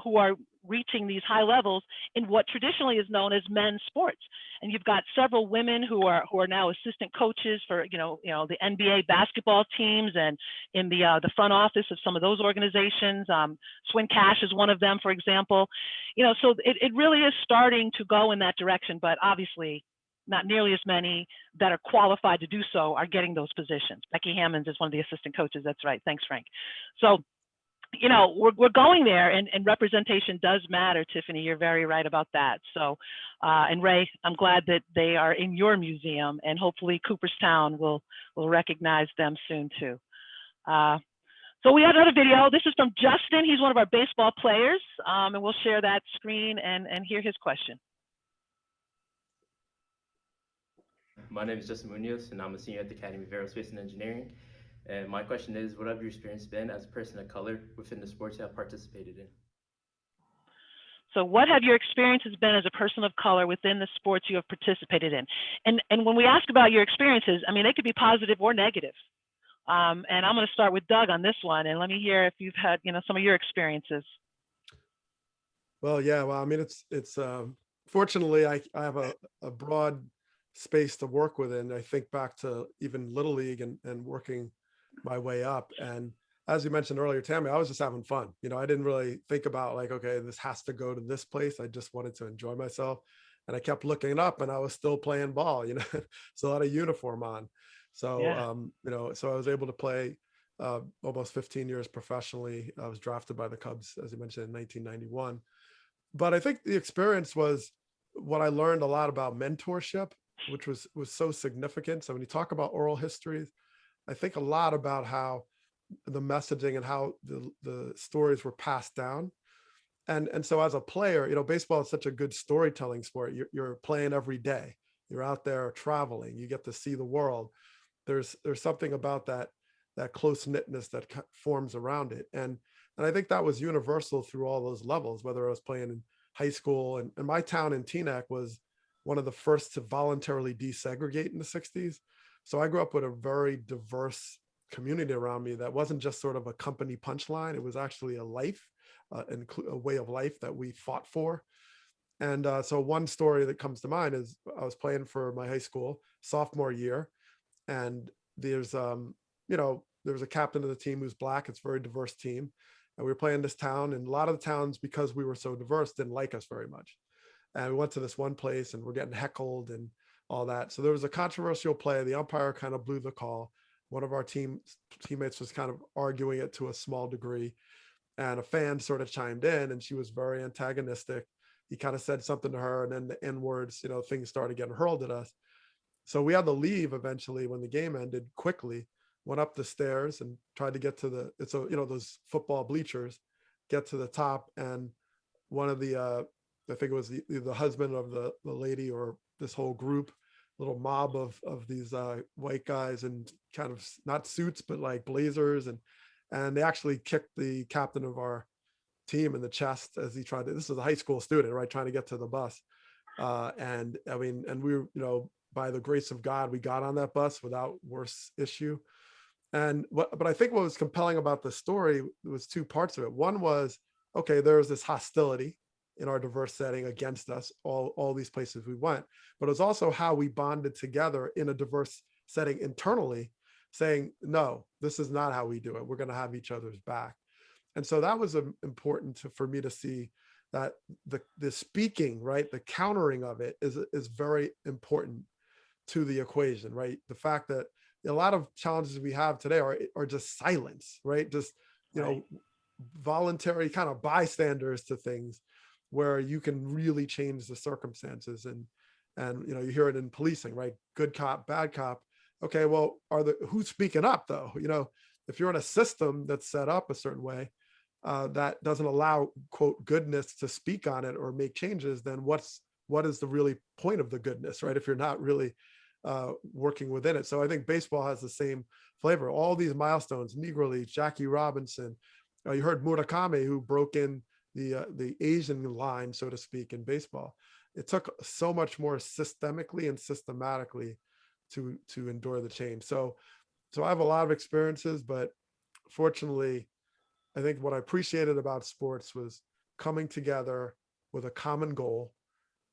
who are reaching these high levels in what traditionally is known as men's sports. And you've got several women who are now assistant coaches for the NBA basketball teams and in the front office of some of those organizations. Swin Cash is one of them, for example. So it really is starting to go in that direction, but obviously not nearly as many that are qualified to do so are getting those positions. Becky Hammonds is one of the assistant coaches. That's right. Thanks, Frank. So we're going there, and representation does matter, Tiffany. You're very right about that. So, and Ray, I'm glad that they are in your museum, and hopefully Cooperstown will recognize them soon too. So we have another video. This is from Justin. He's one of our baseball players, and we'll share that screen and hear his question. My name is Justin Munoz, and I'm a senior at the Academy of Aerospace and Engineering. And my question is, what have your experience been as a person of color within the sports you have participated in? So what have your experiences been as a person of color within the sports you have participated in? And when we ask about your experiences, I mean, they could be positive or negative. And I'm going to start with Doug on this one, and let me hear if you've had, some of your experiences. Well, yeah, well, I mean, it's fortunately, I have a broad space to work within. I think back to even Little League and working my way up. And as you mentioned earlier, Tammy, I was just having fun. I didn't really think about like, okay, this has to go to this place. I just wanted to enjoy myself. And I kept looking up and I was still playing ball, still had a uniform on. So, yeah. So I was able to play almost 15 years professionally. I was drafted by the Cubs, as you mentioned, in 1991. But I think the experience was what I learned a lot about mentorship, which was so significant. So when you talk about oral histories, I think a lot about how the messaging and how the stories were passed down. And so as a player, baseball is such a good storytelling sport. You're playing every day. You're out there traveling. You get to see the world. There's something about that close knitness that forms around it. And I think that was universal through all those levels, whether I was playing in high school and my town in Teaneck was one of the first to voluntarily desegregate in the 60s. So I grew up with a very diverse community around me that wasn't just sort of a company punchline. It was actually a life, a way of life that we fought for. And so one story that comes to mind is I was playing for my high school sophomore year, and there's there's a captain of the team who's Black. It's a very diverse team, and we were playing this town, and a lot of the towns, because we were so diverse, didn't like us very much. And we went to this one place and we're getting heckled and all that. So there was a controversial play. The umpire kind of blew the call. One of our teammates was kind of arguing it to a small degree, and a fan sort of chimed in, and she was very antagonistic. He kind of said something to her, and then the N words, things started getting hurled at us. So we had to leave eventually when the game ended quickly, went up the stairs and tried to get to those football bleachers, get to the top. And one of the, I think it was the husband of the lady, or this whole group, little mob of these white guys in kind of not suits, but like blazers. And they actually kicked the captain of our team in the chest as he tried to, this was a high school student, right, trying to get to the bus. And I mean, and we were, by the grace of God, we got on that bus without worse issue. But I think what was compelling about the story was two parts of it. One was, okay, there was this hostility in our diverse setting against us, all these places we went, but it was also how we bonded together in a diverse setting internally, saying, no, this is not how we do it. We're going to have each other's back. And so that was important for me to see that the speaking, right, the countering of it is very important to the equation, right? The fact that a lot of challenges we have today are just silence, right? Just, voluntary kind of bystanders to things where you can really change the circumstances. And you hear it in policing, right? Good cop, bad cop. Okay, well, who's speaking up though? If you're in a system that's set up a certain way that doesn't allow, quote, goodness to speak on it or make changes, then what is the really point of the goodness, right? If you're not really working within it. So I think baseball has the same flavor. All these milestones, Negro League, Jackie Robinson, you heard Murakami, who broke in the Asian line, so to speak, in baseball. It took so much more systemically and systematically to endure the change. So I have a lot of experiences, but fortunately, I think what I appreciated about sports was coming together with a common goal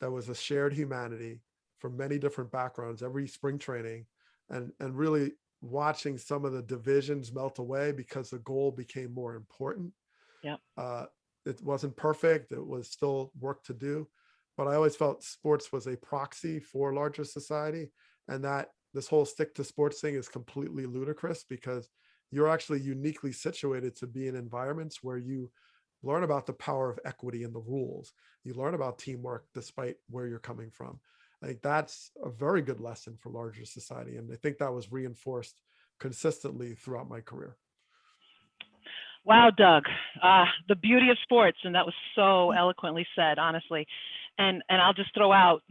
that was a shared humanity from many different backgrounds every spring training, and really watching some of the divisions melt away because the goal became more important. Yep. It wasn't perfect. It was still work to do, but I always felt sports was a proxy for larger society, and that this whole stick to sports thing is completely ludicrous because you're actually uniquely situated to be in environments where you learn about the power of equity and the rules. You learn about teamwork despite where you're coming from. I think that's a very good lesson for larger society. And I think that was reinforced consistently throughout my career. Wow, Doug, the beauty of sports, and that was so eloquently said, honestly. And I'll just throw out,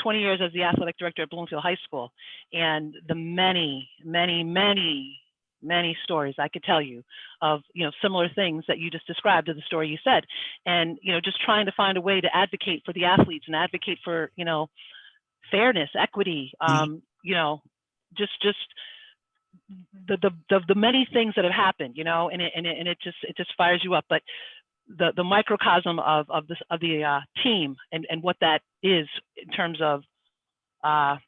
20 years as the athletic director at Bloomfield High School, and the many, many, many, many stories I could tell you of, similar things that you just described to the story you said. And, just trying to find a way to advocate for the athletes and advocate for, fairness, equity, just the many things that have happened, and it just fires you up. But the microcosm of the team and what that is in terms of the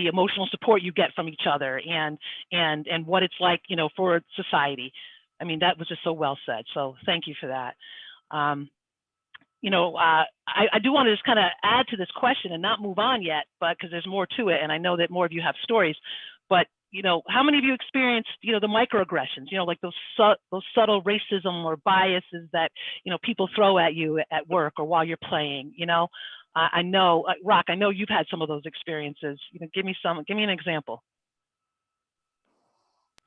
emotional support you get from each other and what it's like, for society. I mean, that was just so well said. So thank you for that. I do want to just kind of add to this question and not move on yet, but because there's more to it, and I know that more of you have stories. But how many of you experienced the microaggressions? Like those subtle racism or biases that people throw at you at work or while you're playing. I know, Rock, I know you've had some of those experiences. Give me an example.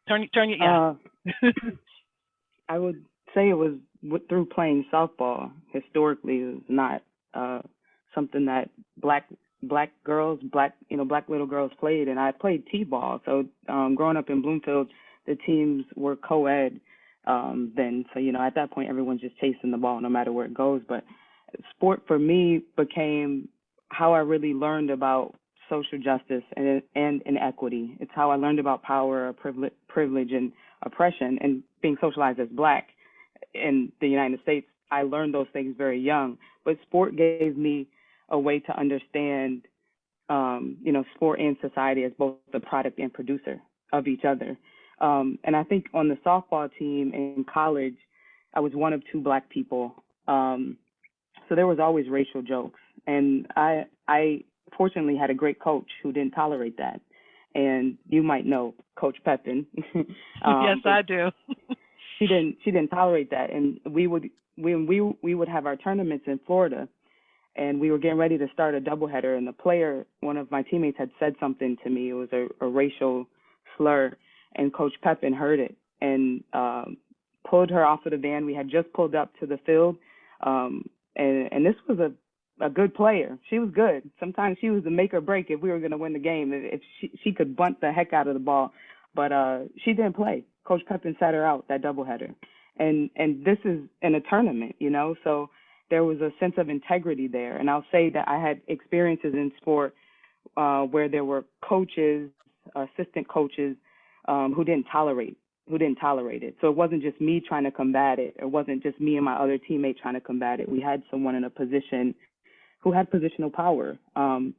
Turn you, yeah. I would say it was through playing softball. Historically, it was not something that black girls, black little girls played, and I played t-ball. So growing up in Bloomfield, the teams were co-ed then. So at that point, everyone's just chasing the ball no matter where it goes. But sport for me became how I really learned about social justice and inequity. It's how I learned about power, privilege, and oppression. And being socialized as black in the United States, I learned those things very young. But sport gave me a way to understand, sport and society as both the product and producer of each other. And I think on the softball team in college, I was one of two black people. So there was always racial jokes. And I fortunately had a great coach who didn't tolerate that. And you might know Coach Pepin. Yes, I do. She didn't tolerate that. And we would have our tournaments in Florida, and we were getting ready to start a doubleheader, and one of my teammates had said something to me. It was a racial slur, and Coach Pepin heard it and pulled her off of the van. We had just pulled up to the field, and this was a good player. She was good. Sometimes she was the make or break if we were going to win the game. If she could bunt the heck out of the ball, but she didn't play. Coach Pepin sat her out that doubleheader, and this is in a tournament, so there was a sense of integrity there. And I'll say that I had experiences in sport where there were coaches, assistant coaches, who didn't tolerate it. So it wasn't just me trying to combat it. It wasn't just me and my other teammate trying to combat it. We had someone in a position who had positional power. And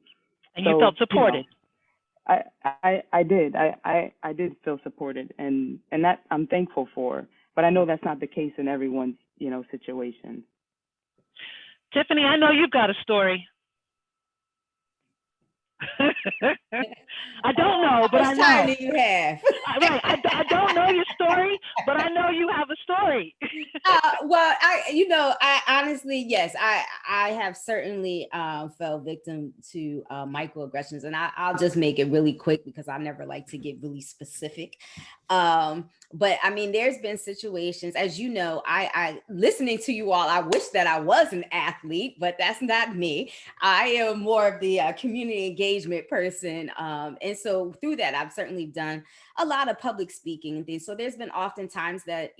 you felt supported. I did. I did feel supported, and that I'm thankful for. But I know that's not the case in everyone's situation. Tiffany, I know you've got a story. I don't know, but I know. How much time do you have? Right, I don't know your story, but I know you have a story. Well, I honestly, yes, I have certainly fell victim to microaggressions, and I'll just make it really quick because I never like to get really specific. But I mean, there's been situations, as you know, I listening to you all, I wish that I was an athlete, but that's not me. I am more of the community engagement person. And so through that, I've certainly done a lot of public speaking and things. So there's been often times that,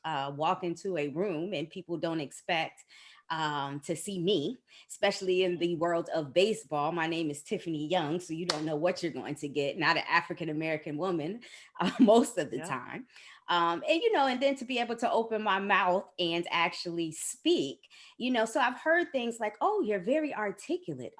walk into a room and people don't expect to see me, especially in the world of baseball. My name is Tiffany Young, so you don't know what you're going to get. Not an African American woman most of the time. And, you know, and then to be able to open my mouth and actually speak, you know, so I've heard things like, oh, you're very articulate.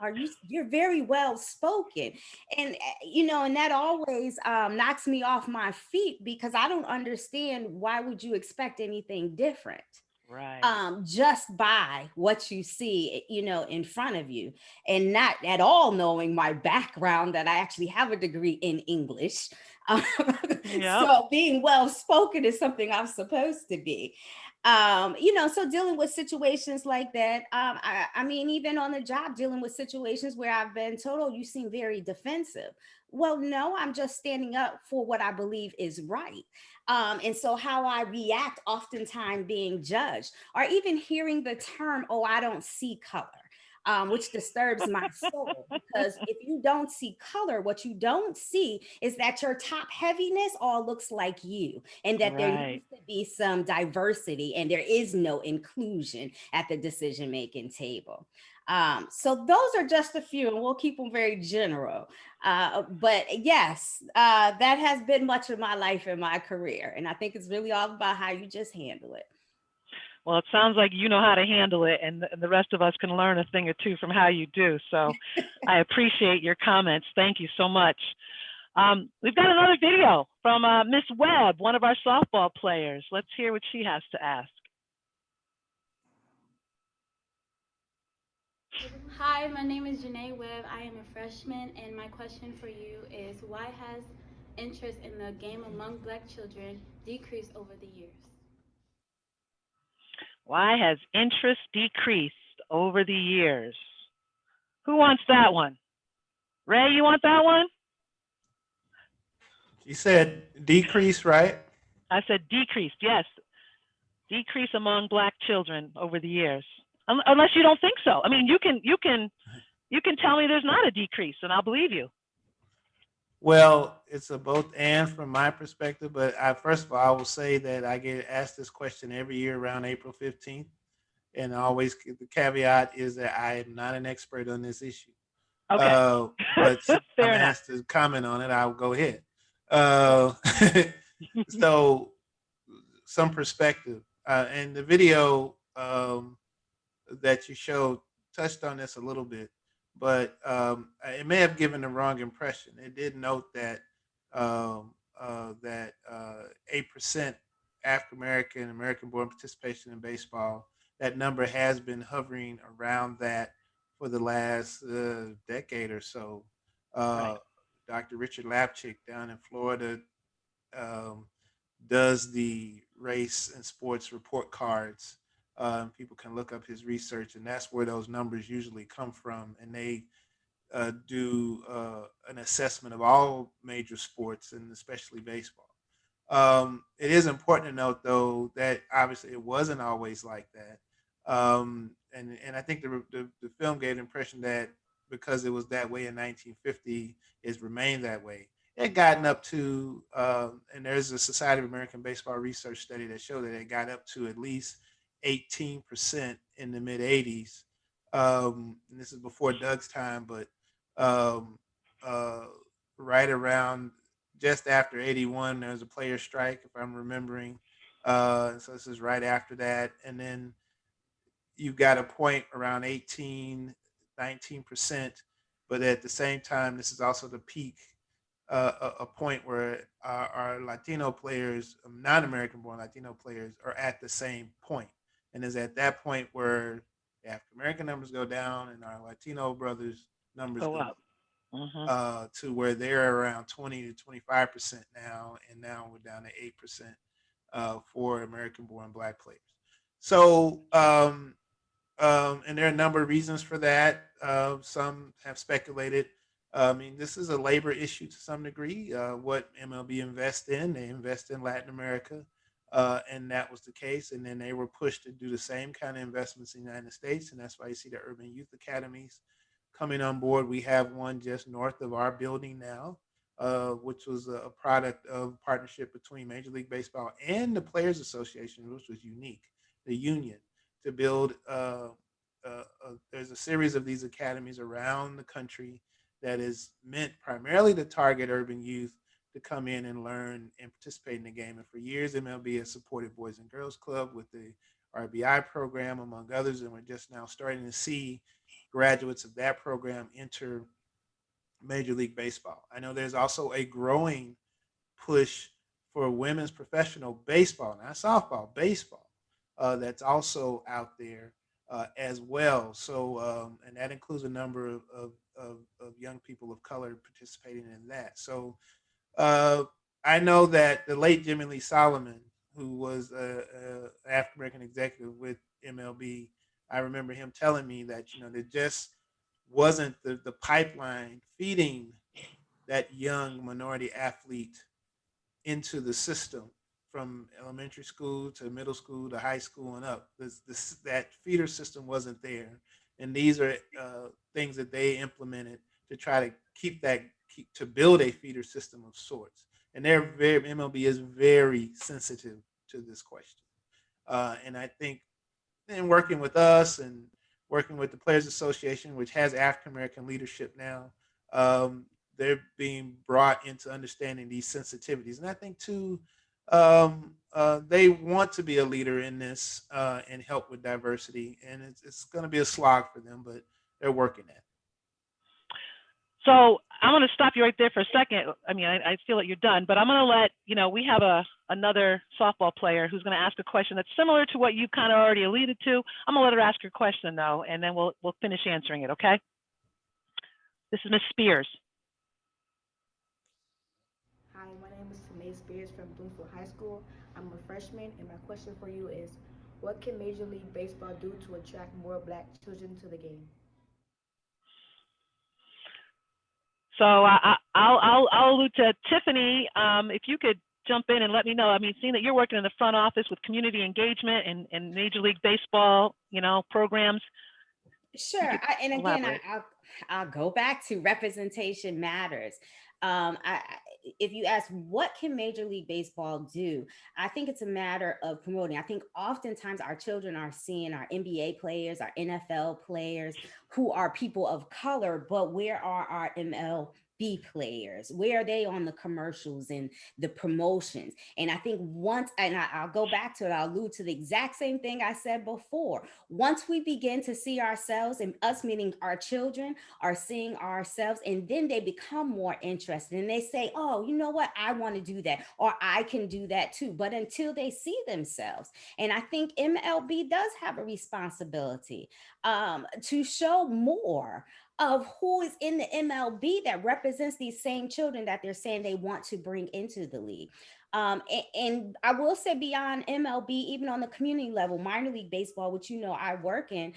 You're very well spoken. And, you know, and that always knocks me off my feet because I don't understand why would you expect anything different? Just by what you see, you know, in front of you, and not at all knowing my background that I actually have a degree in English. So being well spoken is something I'm supposed to be. You know, so dealing with situations like that. I mean, even on the job, dealing with situations where I've been told, oh, you seem very defensive. Well, no, I'm just standing up for what I believe is right. And so how I react, oftentimes being judged, or even hearing the term, oh, I don't see color. Which disturbs my soul because if you don't see color, what you don't see is that your top heaviness all looks like you, and that there needs to be some diversity and there is no inclusion at the decision making table. So those are just a few, and we'll keep them very general. But yes, that has been much of my life and my career, and I think it's really all about how you just handle it. Well, it sounds like you know how to handle it, and the rest of us can learn a thing or two from how you do. So I appreciate your comments. Thank you so much. We've got another video from Miss Webb, one of our softball players. Let's hear what she has to ask. Hi, my name is Janae Webb. I am a freshman, and my question for you is, why has interest in the game among Black children decreased over the years? Why has interest decreased over the years? Who wants that one? Ray, you want that one? You said decrease, right? I said decreased, yes. Decrease among Black children over the years. Unless you don't think so. I mean, you can tell me there's not a decrease, and I'll believe you. Well, it's a both and from my perspective, but first of all, I will say that I get asked this question every year around April 15th. And always the caveat is that I am not an expert on this issue. Okay. But since I'm Fair enough. asked to comment on it, I'll go ahead. So some perspective. And the video that you showed touched on this a little bit, but it may have given the wrong impression. It did note that 8% African American, American-born participation in baseball. That number has been hovering around that for the last decade or so. Dr. Richard Lapchick down in Florida does the race and sports report cards. People can look up his research, and that's where those numbers usually come from. And they do an assessment of all major sports, and especially baseball. It is important to note, though, that obviously it wasn't always like that. And I think the film gave the impression that because it was that way in 1950, it's remained that way. It had gotten up to, and there's a Society of American Baseball Research study that showed that it got up to at least 18% in the mid 80s. And this is before Doug's time, but um, right around just after 81, there was a player strike, if I'm remembering. So this is right after that. And then you got a point around 18, 19%. But at the same time, this is also the peak, a point where our Latino players, non-American born Latino players, are at the same point. And is at that point where the African American numbers go down and our Latino brothers numbers go up. To where they're around 20 to 25% now, and now we're down to 8% for American-born Black players. So, and there are a number of reasons for that. Some have speculated. I mean, this is a labor issue to some degree. What MLB invests in, they invest in Latin America, and that was the case. And then they were pushed to do the same kind of investments in the United States, and that's why you see the urban youth academies coming on board. We have one just north of our building now. which was a product of partnership between Major League Baseball and the Players Association, which was unique, the union, to build. There's a series of these academies around the country that is meant primarily to target urban youth to come in and learn and participate in the game. And for years, MLB has supported Boys and Girls Club with the RBI program, among others, and we're just now starting to see graduates of that program enter Major League Baseball. I know there's also a growing push for women's professional baseball, not softball, baseball, that's also out there as well. So, and that includes a number of young people of color participating in that. So, uh, I know that the late Jimmy Lee Solomon, who was a African American executive with MLB, I remember him telling me that there just wasn't the pipeline feeding that young minority athlete into the system from elementary school to middle school to high school and up. That feeder system wasn't there, and these are things that they implemented to try to to build a feeder system of sorts. And MLB is very sensitive to this question, and I think in working with us and working with the Players Association, which has African American leadership now, they're being brought into understanding these sensitivities. And I think too, they want to be a leader in this and help with diversity. And it's going to be a slog for them, but they're working at it. So I'm going to stop you right there for a second. I mean, I feel that you're done, but I'm going to let, we have another softball player who's going to ask a question that's similar to what you kind of already alluded to. I'm going to let her ask her question though, and then we'll finish answering it. Okay. This is Miss Spears. Hi, my name is Tanae Spears from Bloomfield High School. I'm a freshman, and my question for you is, what can Major League Baseball do to attract more Black children to the game? So I'll allude to Tiffany. If you could jump in and let me know. I mean, seeing that you're working in the front office with community engagement and Major League Baseball, programs. Sure. And again, I'll go back to representation matters. If you ask what can Major League Baseball do, I think it's a matter of promoting. I think oftentimes our children are seeing our NBA players, our NFL players who are people of color, but where are our MLB players? Where are they on the commercials and the promotions? And I think I'll go back to it, I'll allude to the exact same thing I said before. Once we begin to see ourselves, and us meaning our children are seeing ourselves, and then they become more interested and they say, oh, you know what, I want to do that, or I can do that too. But until they see themselves, and I think MLB does have a responsibility to show more of who is in the MLB that represents these same children that they're saying they want to bring into the league. And I will say beyond MLB, even on the community level, minor league baseball, which I work in,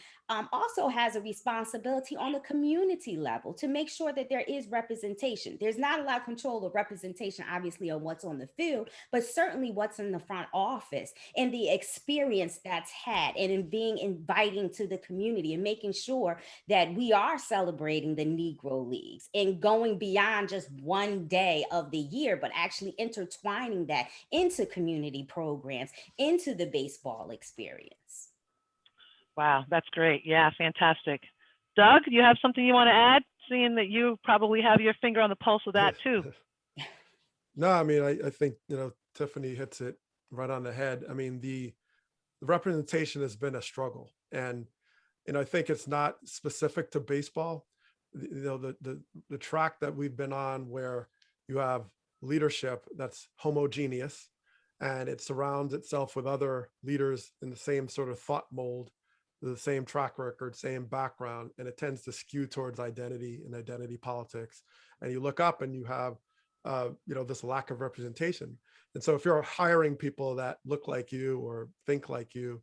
also has a responsibility on the community level to make sure that there is representation. There's not a lot of control of representation, obviously, on what's on the field, but certainly what's in the front office and the experience that's had, and in being inviting to the community and making sure that we are celebrating the Negro Leagues and going beyond just one day of the year, but actually intertwining that into community programs, into the baseball experience. Wow, that's great. Yeah, fantastic. Doug, you have something you want to add, seeing that you probably have your finger on the pulse of that too? No, I mean, I think, Tiffany hits it right on the head. I mean, the representation has been a struggle, and I think it's not specific to baseball. The track that we've been on, where you have leadership that's homogeneous and it surrounds itself with other leaders in the same sort of thought mold, the same track record, same background, and it tends to skew towards identity and identity politics. And you look up and you have this lack of representation. And so if you're hiring people that look like you or think like you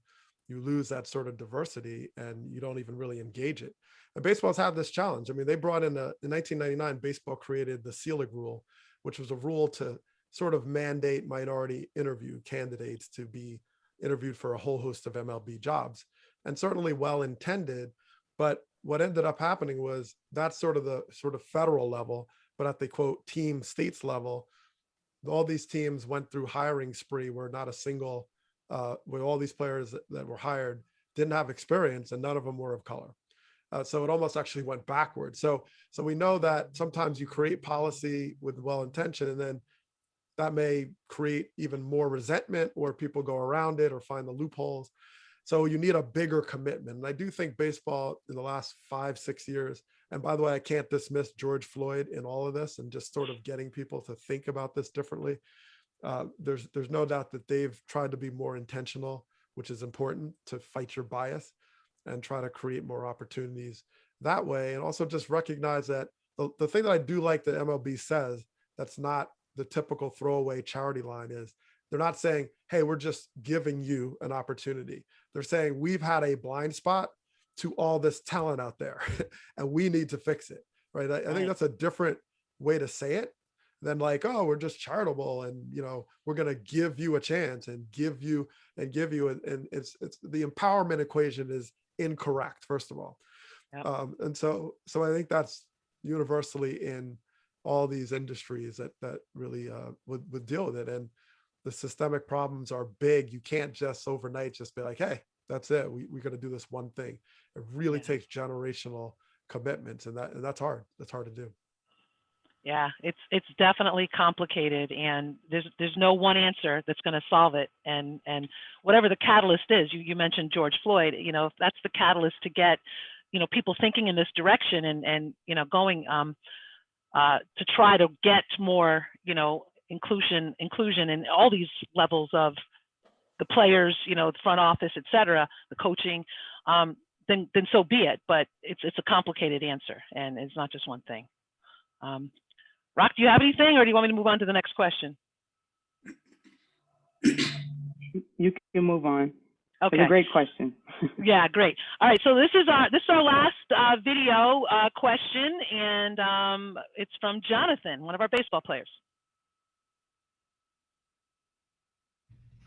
lose that sort of diversity and you don't even really engage it. And baseball's had this challenge. I mean, they brought in 1999, baseball created the Selig rule, which was a rule to sort of mandate minority interview candidates to be interviewed for a whole host of MLB jobs, and certainly well-intended. But what ended up happening was that's sort of the federal level, but at the quote team states level, all these teams went through hiring spree where not a single, where all these players that were hired didn't have experience and none of them were of color. So it almost actually went backwards. So we know that sometimes you create policy with well intention, and then that may create even more resentment, or people go around it or find the loopholes. So you need a bigger commitment. And I do think baseball in the last 5-6 years, and by the way, I can't dismiss George Floyd in all of this and just sort of getting people to think about this differently. There's no doubt that they've tried to be more intentional, which is important to fight your bias and try to create more opportunities that way. And also just recognize that the thing that I do like that MLB says that's not the typical throwaway charity line is they're not saying, hey, we're just giving you an opportunity. They're saying we've had a blind spot to all this talent out there and we need to fix it. Right. I think that's a different way to say it than like, oh, we're just charitable and, you know, we're going to give you a chance and give you. And it's the empowerment equation is incorrect, first of all. Yep. And so I think that's universally in all these industries that really would deal with it. And the systemic problems are big. You can't just overnight just be like, hey, that's it. We got to do this one thing. It really takes generational commitments, and that's hard. That's hard to do. Yeah, it's definitely complicated, and there's no one answer that's going to solve it. And whatever the catalyst is, you mentioned George Floyd. You know, if that's the catalyst to get, you know, people thinking in this direction and you know going to try to get more, you know, inclusion in all these levels of the players, you know, the front office, et cetera, the coaching, then so be it. But it's a complicated answer, and it's not just one thing. Rock, do you have anything, or do you want me to move on to the next question? You can move on. Okay. It's a great question. Yeah, great. All right, so this is our last video question, and it's from Jonathan, one of our baseball players.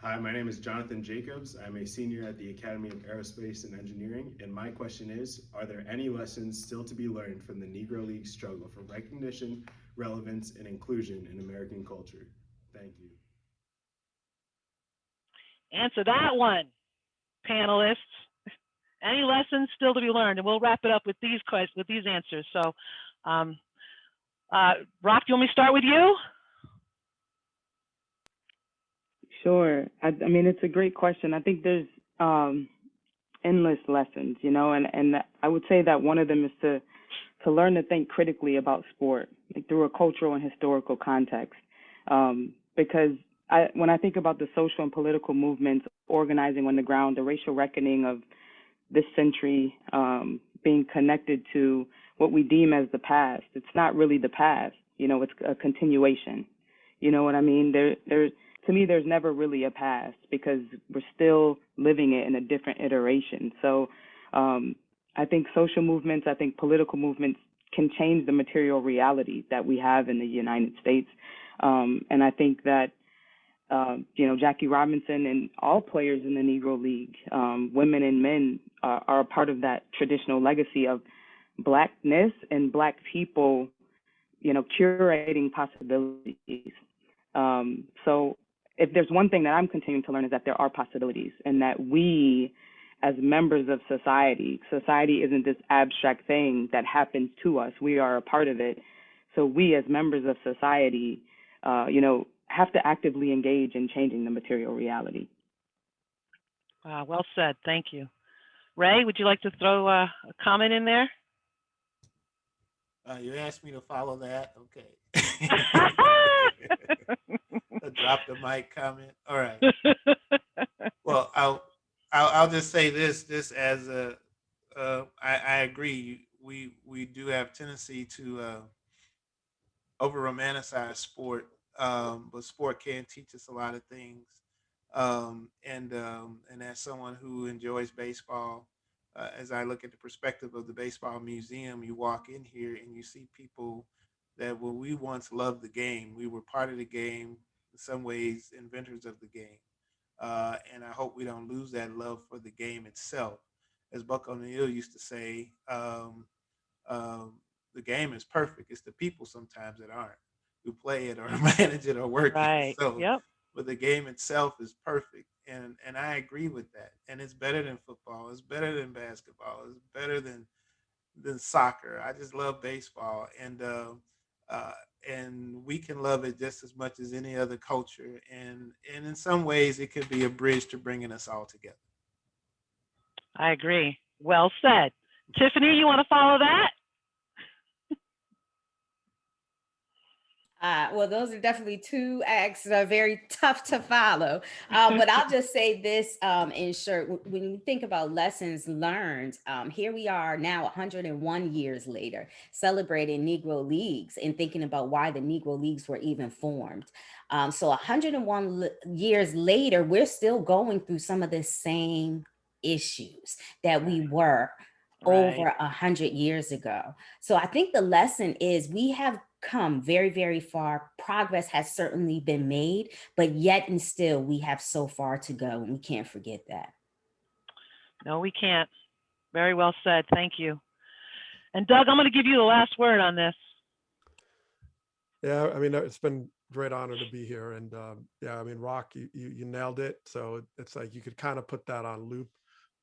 Hi, my name is Jonathan Jacobs. I'm a senior at the Academy of Aerospace and Engineering, and my question is, are there any lessons still to be learned from the Negro League struggle for recognition, relevance, and inclusion in American culture? Thank you. Answer that one, panelists. Any lessons still to be learned? And we'll wrap it up with these questions, with these answers. So, Rock, do you want me to start with you? Sure. I mean, it's a great question. I think there's endless lessons, you know, and I would say that one of them is to learn to think critically about sport, like through a cultural and historical context. Because when I think about the social and political movements organizing on the ground, the racial reckoning of this century being connected to what we deem as the past, it's not really the past, you know, it's a continuation. You know what I mean? To me, there's never really a past because we're still living it in a different iteration. So I think social movements, I think political movements can change the material reality that we have in the United States. And I think that, you know, Jackie Robinson and all players in the Negro League, women and men, are a part of that traditional legacy of Blackness and Black people, you know, curating possibilities. So if there's one thing that I'm continuing to learn is that there are possibilities, and that we, as members of society isn't this abstract thing that happens to us. We are a part of it. So we, as members of society, you know, have to actively engage in changing the material reality. Well said. Thank you. Ray, would you like to throw a comment in there? You asked me to follow that. Okay. A drop the mic comment. All right. Well, I'll just say this as I agree. We do have tendency to over romanticize sport, but sport can teach us a lot of things. And as someone who enjoys baseball, as I look at the perspective of the baseball museum, you walk in here and you see people that when we once loved the game, we were part of the game, in some ways inventors of the game. And I hope we don't lose that love for the game itself. As Buck O'Neill used to say, the game is perfect. It's the people sometimes that aren't, who play it or manage it or work it. Right. So, Yep. but the game itself is perfect, and I agree with that. And it's better than football. It's better than basketball. It's better than soccer. I just love baseball, uh, and we can love it just as much as any other culture. And in some ways, it could be a bridge to bringing us all together. I agree. Well said. Tiffany, you want to follow that? Well, those are definitely two acts that are very tough to follow. But I'll just say this in short, when you think about lessons learned, here we are now 101 years later, celebrating Negro Leagues and thinking about why the Negro Leagues were even formed. So 101 years later, we're still going through some of the same issues that we were over 100 years ago. So I think the lesson is we have come very, very far. Progress has certainly been made, but yet and still we have so far to go, and we can't forget that. No, we can't. Very well said. Thank you. And Doug, I'm going to give you the last word on this. Yeah, I mean, it's been a great honor to be here. And yeah, I mean, Rock, you nailed it. So it's like you could kind of put that on loop.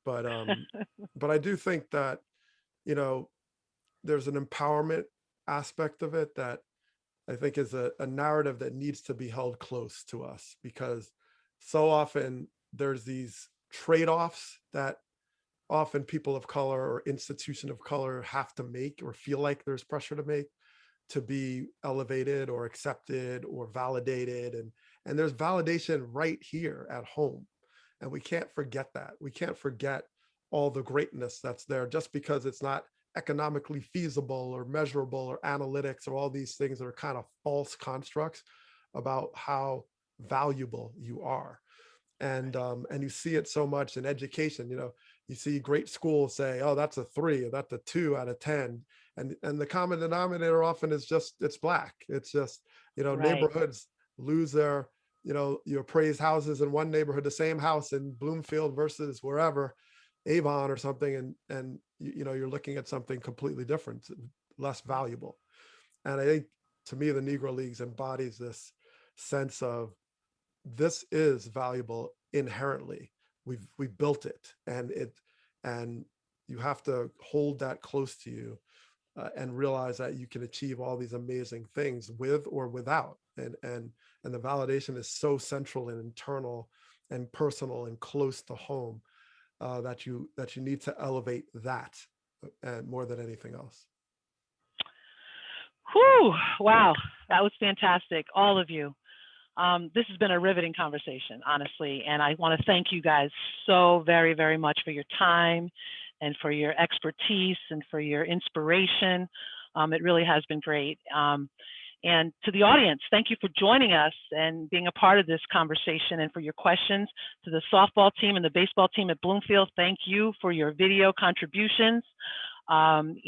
But but I do think that, you know, there's an empowerment aspect of it that I think is a narrative that needs to be held close to us, because so often there's these trade-offs that often people of color or institution of color have to make, or feel like there's pressure to make, to be elevated or accepted or validated. And there's validation right here at home. And we can't forget that. We can't forget all the greatness that's there just because it's not economically feasible or measurable or analytics or all these things that are kind of false constructs about how valuable you are. And you see it so much in education. You know, you see great schools say, oh, that's a 3 or that's a 2 out of 10. And the common denominator often is just, it's Black. It's just, you know, neighborhoods lose their, you know, your praised houses in one neighborhood, the same house in Bloomfield versus wherever, Avon or something, and you know, you're looking at something completely different, less valuable. And I think, to me, the Negro Leagues embodies this sense of this is valuable inherently. We built it, and you have to hold that close to you, and realize that you can achieve all these amazing things with or without. And the validation is so central and internal and personal and close to home, that you need to elevate that, and more than anything else. Whew, wow, that was fantastic, all of you. This has been a riveting conversation, honestly, and I want to thank you guys so very, very much for your time and for your expertise and for your inspiration. It really has been great. And to the audience, thank you for joining us and being a part of this conversation and for your questions. To the softball team and the baseball team at Bloomfield, thank you for your video contributions. We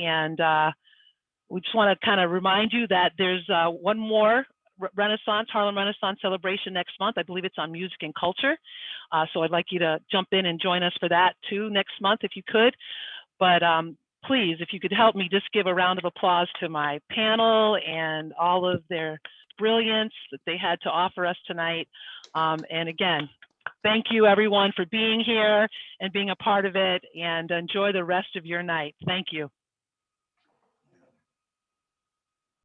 just want to kind of remind you that there's one more Harlem Renaissance celebration next month. I believe it's on music and culture. So I'd like you to jump in and join us for that too next month if you could. But please, if you could help me just give a round of applause to my panel and all of their brilliance that they had to offer us tonight. And again, thank you everyone for being here and being a part of it, and enjoy the rest of your night. Thank you.